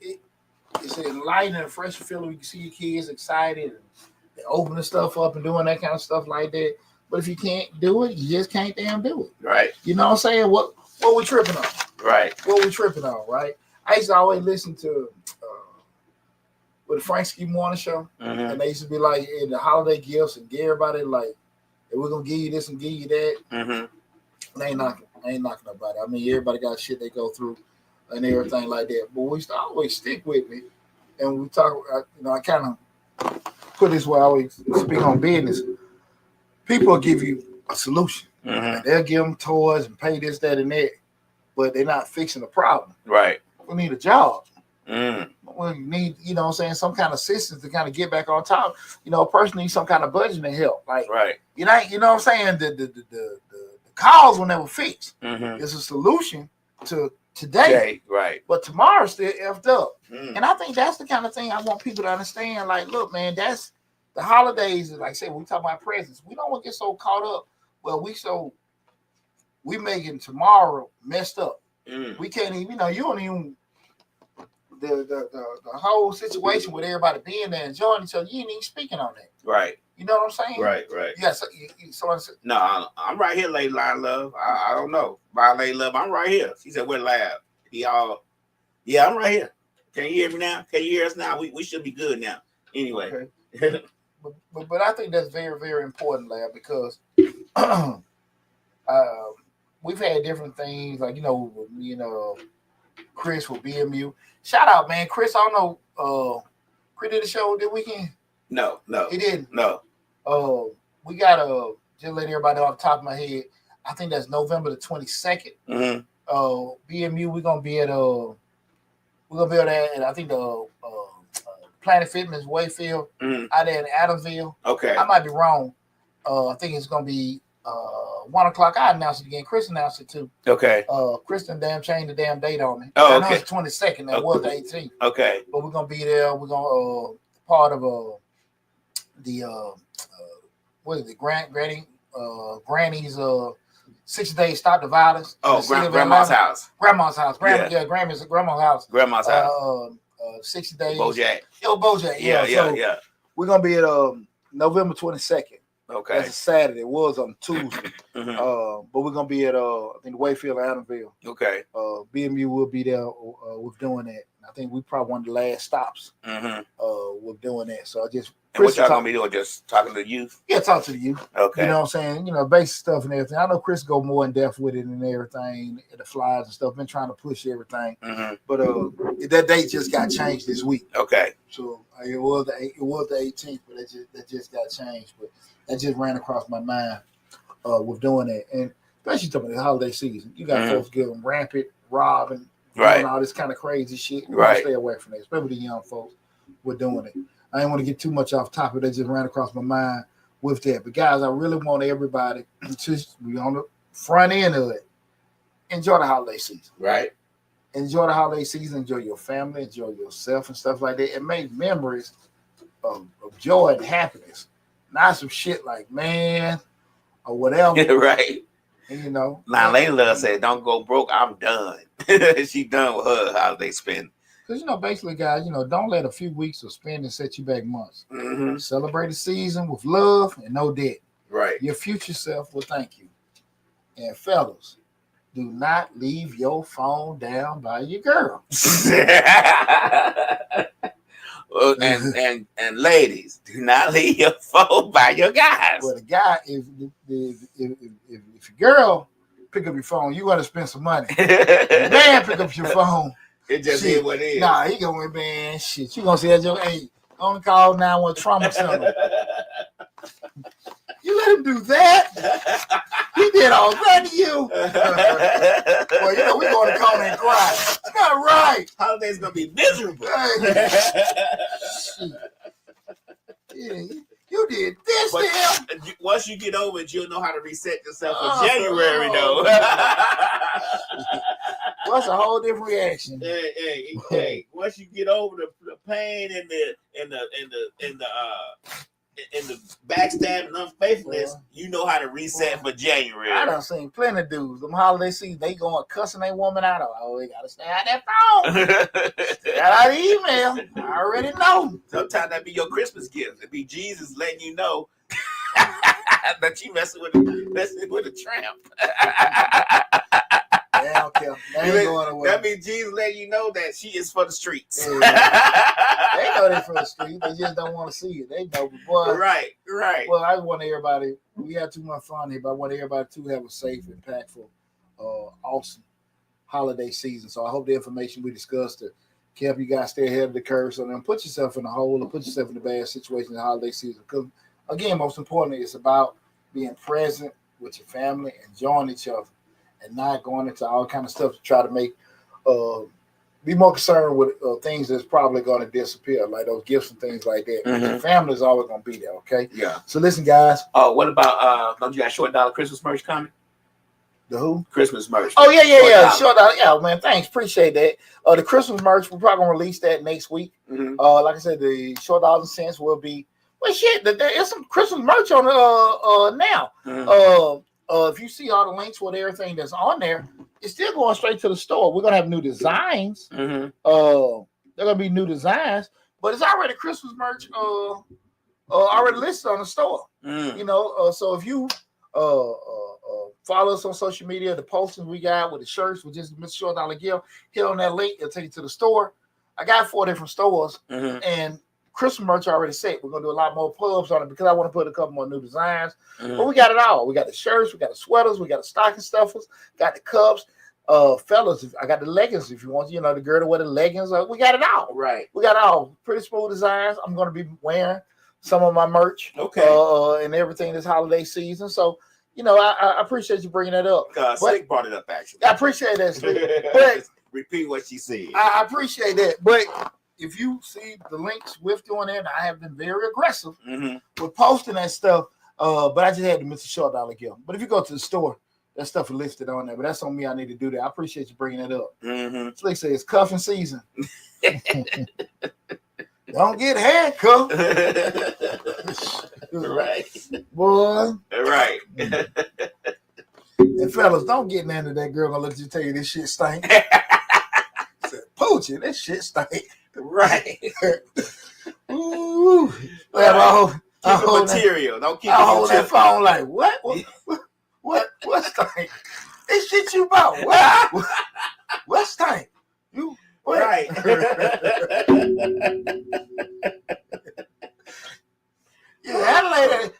it's enlightening and fresh feeling. You can see your kids excited and they're opening stuff up and doing that kind of stuff like that. But if you can't do it, you just can't damn do it. Right. You know what I'm saying? What we tripping on? Right. What we tripping on? Right. I used to always listen to with the Frank Ski Morning Show, and they used to be like in the holiday gifts and give everybody like, hey, we're gonna give you this and give you that. Mm-hmm. I ain't knocking nobody. I mean, everybody got shit they go through and everything like that. But we used to always stick with me, and we talk. I kind of put this where I always speak on business. People will give you a solution. Mm-hmm. They'll give them toys and pay this, that, and that, but they're not fixing the problem. Right. We need a job. Mm. We need, some kind of assistance to kind of get back on top. A person needs some kind of budgeting help. Like, right. You know what I'm saying? The cause will never fix. Mm-hmm. It's a solution to today. Right. But tomorrow's still effed up. Mm. And I think that's the kind of thing I want people to understand. Like, look, man, that's the holidays. Like I said, when we talk about presents, we don't want to get so caught up. Well, we making tomorrow messed up. Mm. We can't even, you don't even. The whole situation with everybody being there enjoying each other, you ain't even speaking on that. Right. You know what I'm saying? Right. Yes. Yeah, no, I'm right here, Lady Line Love. I don't know. My Lady Love, I'm right here. She said, we're live. Yeah, I'm right here. Can you hear me now? Can you hear us now? We should be good now. Anyway. Okay. but I think that's very, very important, Lab, because we've had different things, like, Chris with BMU. Shout out, man. Chris, I don't know. Chris did the show this weekend? No. He didn't? No. We got just let everybody off the top of my head. I think that's November the 22nd. Mm-hmm. BMU, we're gonna be at I think the Planet Fitness Wayfield out there in Adamsville. Okay. I might be wrong. I think it's gonna be 1 o'clock. I announced it again. Chris announced it too. Okay. Chris changed the damn date on me. Oh, I know it's 22nd. That was the 18th. Okay. But we're gonna be there. We're gonna part of what is it? Granny's 6 days Stop the Violence. Oh, grandma's house. Grandma's house. Grandma's house. Grandma's house. 60 days. Bojack. Bojack. Yeah. We're gonna be at November 22nd. Okay. That's a Saturday. It was on Tuesday. Mm-hmm. But we're gonna be at I think Wayfield, Adamsville. Okay. BMU will be there with doing that. I think we probably one of the last stops with doing that. So I just what y'all gonna be doing? Just talking to the youth? Yeah, talk to the youth. Okay. You know what I'm saying? Basic stuff and everything. I know Chris go more in depth with it and everything, the flyers and stuff. Been trying to push everything. Mm-hmm. But that date just got changed this week. Okay. So it was the 18th, but that just got changed. But that just ran across my mind with doing that. And especially talking about the holiday season. You got folks getting rampant, robbing, doing all this kind of crazy shit. You gotta stay away from that, especially the young folks with doing it. I didn't want to get too much off topic. That just ran across my mind with that. But guys, I really want everybody to be on the front end of it. Enjoy the holiday season. Right. Enjoy the holiday season. Enjoy your family. Enjoy yourself and stuff like that. And make memories of joy and happiness. Not some shit like, man, or whatever. Right. And, Now, Layla said, don't go broke. I'm done. She done with her holiday spend. Because, basically, guys, don't let a few weeks of spending set you back months. Mm-hmm. Celebrate the season with love and no debt. Right. Your future self will thank you. And fellas, do not leave your phone down by your girl. and ladies, do not leave your phone by your guys. Well, the guy, if your girl pick up your phone, you got to spend some money. If man pick up your phone, it just is what it is. Nah, he going, man, shit. You gonna say that joke? Hey, only call 911 trauma center. You let him do that? He did all that to you. Well, you know, we're going to call and cry. It's not right. Holiday's going to be miserable. Yeah, you did this to him. Once you get over it, you'll know how to reset yourself for January, though. What's a whole different reaction? Hey. Once you get over the pain and the backstab and unfaithfulness, you know how to reset for January. I done seen plenty of dudes. Them holiday season, they going cussing their woman out. Oh, they gotta stay out that phone. Stay out the email. I already know. Sometimes that be your Christmas gift. It be Jesus letting you know that you messing with a tramp. They don't care. They ain't going away. That means Jesus letting you know that she is for the streets. Yeah. They know they're for the street. They just don't want to see it. They know. Boy, right. Well, I want everybody. We had too much fun here, but I want everybody to have a safe, impactful, awesome holiday season. So I hope the information we discussed help you guys stay ahead of the curve. So then put yourself in a hole or put yourself in a bad situation in the holiday season. Because again, most importantly, it's about being present with your family, enjoying each other, and not going into all kind of stuff to try to make be more concerned with things that's probably going to disappear, like those gifts and things like that. Mm-hmm. Family is always going to be there, okay? Yeah. So listen, guys. Oh, what about don't you got Short Dollar Christmas merch coming? The who? Christmas merch. Oh yeah. Short Dollar. Yeah, man. Thanks, appreciate that. The Christmas merch, we're probably gonna release that next week. Mm-hmm. Like I said, the Short Dollars and Cents will be. Well, shit, there is some Christmas merch on now. Mm-hmm. If you see all the links with everything that's on there, it's still going straight to the store. We're gonna have new designs. Mm-hmm. They're gonna be new designs, but it's already Christmas merch. Already listed on the store. Mm. You know, so if you follow us on social media, the postings we got with the shirts with just Mr. Short Dollar Gill, hit on that link. It'll take you to the store. I got 4 different stores, and Christmas merch already set. We're gonna do a lot more pubs on it because I want to put a couple more new designs. But we got it all. We got the shirts, we got the sweaters, we got the stocking stuffers, got the cups. Fellas, I got the leggings if you want, you know, the girl to wear the leggings. We got it all. Right. We got it all. Pretty smooth designs. I'm gonna be wearing some of my merch. Okay. And everything this holiday season. So, you know, I appreciate you bringing that up. Slick brought it up actually. I appreciate that, Slick. But repeat what she said. I appreciate that. But if you see the links with doing that, I have been very aggressive with posting that stuff. But I just had to miss a Short Dollar Gill. But if you go to the store, that stuff is listed on there. But that's on me. I need to do that. I appreciate you bringing that up. Slick says it's cuffing season. Don't get handcuffed. Right. Boy. Right. And fellas, don't get into that girl gonna let you tell you this shit stink. Poochie, this shit stink. Right. Ooh. Keep the material. Don't keep it. I hold that phone like, what stink? This shit you bought. What stink? You what? Right. Yeah,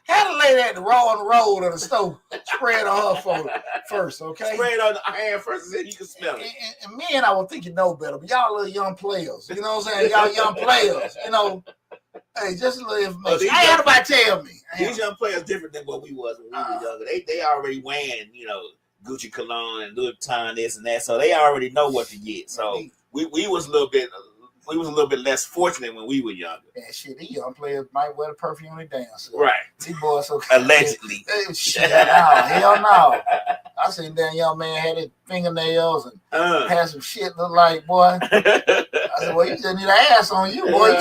had to lay that raw on the road of the stove. Spray it on her phone first, okay? Spray it on the hand first, and then you can smell it. And men, I would think you know better, but y'all little young players. You know what I'm saying? Y'all young players. You know, hey, just a little information. I ain't nobody tell me. These young players different than what we was when we were younger. They already wearing, you know, Gucci cologne and Louis Vuitton, this and that, so they already know what to get. So we was a little bit less fortunate when we were younger. Yeah, shit, these young players might wear the perfume when they dance. Right. These boys so allegedly. Shit, hell no. I seen that young man had his fingernails and had some shit look like, boy. I said, well, you just need an ass on you, boy.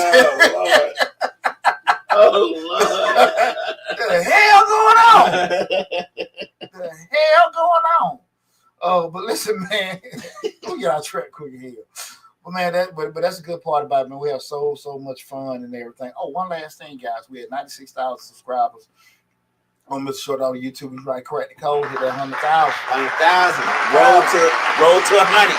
Oh, Lord. What the hell going on? The hell going on? Oh, but listen, man, we get our track quick here. But man, but that's a good part about it, man. We have so much fun and everything. Oh, one last thing, guys. We had 96,000 subscribers on Mr. Short on YouTube. We right correct the code. Hit that 100,000. 100,000. Roll to 100.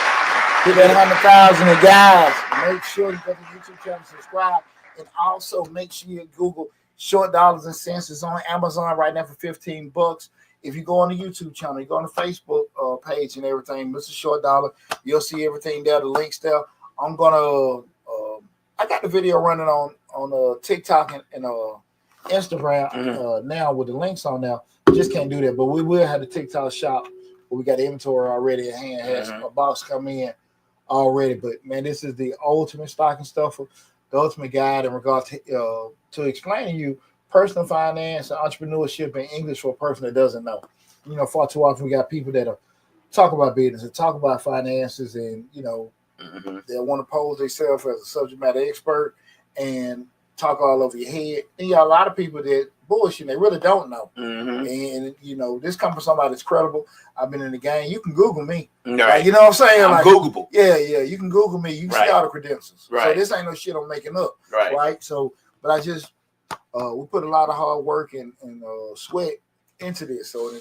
Hit that 100,000, and guys, make sure you go to the YouTube channel, subscribe, and also make sure you Google Short Dollars and Cents. It's on Amazon right now for $15. If you go on the YouTube channel, you go on the Facebook page and everything, Mr. Short Dollar, you'll see everything there, the links there. I'm gonna I got the video running on TikTok and Instagram now with the links on now. Just can't do that, but we will have the TikTok shop where we got the inventory already at hand. Has a box come in already, but man, this is the ultimate stocking stuffer, the ultimate guide in regard to explaining you personal finance and entrepreneurship in English for a person that doesn't know. Far too often we got people that are talk about business and talk about finances, and they want to pose themselves as a subject matter expert and talk all over your head. And a lot of people that bullshit, they really don't know. And this comes from somebody that's credible. I've been in the game. You can Google me. Right. You know what I'm saying? I'm Googleable. Yeah. You can Google me. You can see all the credentials. Right. So this ain't no shit I'm making up. Right. So, but I just we put a lot of hard work and sweat into this. So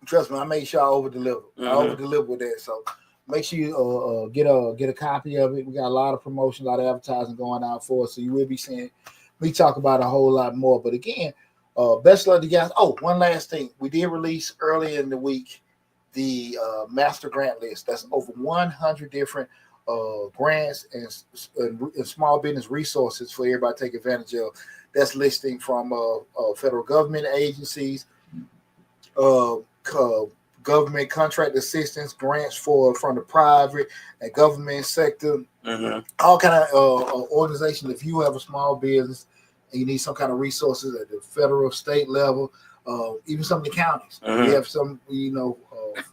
trust me, I made sure I over deliver. I over deliver with that. So make sure you get a copy of it. We got a lot of promotion, a lot of advertising going out for us. So you will be seeing me talk about a whole lot more. But again, best luck to you guys. Oh, one last thing. We did release earlier in the week the master grant list. That's over 100 different grants and small business resources for everybody to take advantage of. That's listing from federal government agencies, government contract assistance, grants from the private and government sector, all kind of organizations. If you have a small business and you need some kind of resources at the federal, state level, even some of the counties, we have some,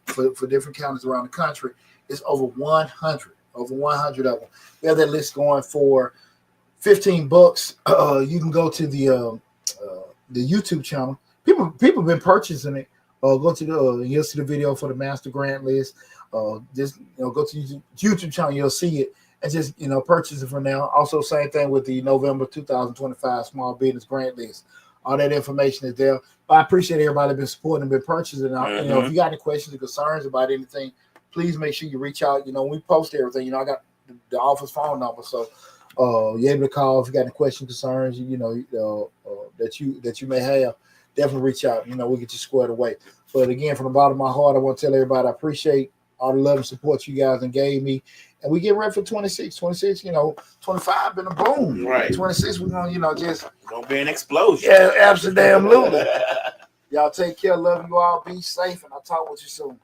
for different counties around the country. It's over 100 of them. We have that list going for $15. You can go to the YouTube channel. People have been purchasing it. Go to you'll see the video for the master grant list. Just go to the YouTube channel, you'll see it, and just purchase it from now. Also, same thing with the November 2025 small business grant list. All that information is there. But I appreciate everybody that's been supporting and been purchasing. If you got any questions or concerns about anything, please make sure you reach out. We post everything. I got the office phone number, so you're able to call if you got any questions, concerns, that you may have. Definitely reach out. We'll get you squared away. But again, from the bottom of my heart, I want to tell everybody I appreciate all the love and support you guys and gave me. And we get ready for 26. 26, 25 been a boom. Right. 26, we're gonna just gonna be an explosion. Yeah, absolutely. Y'all take care. Love you all. Be safe, and I'll talk with you soon.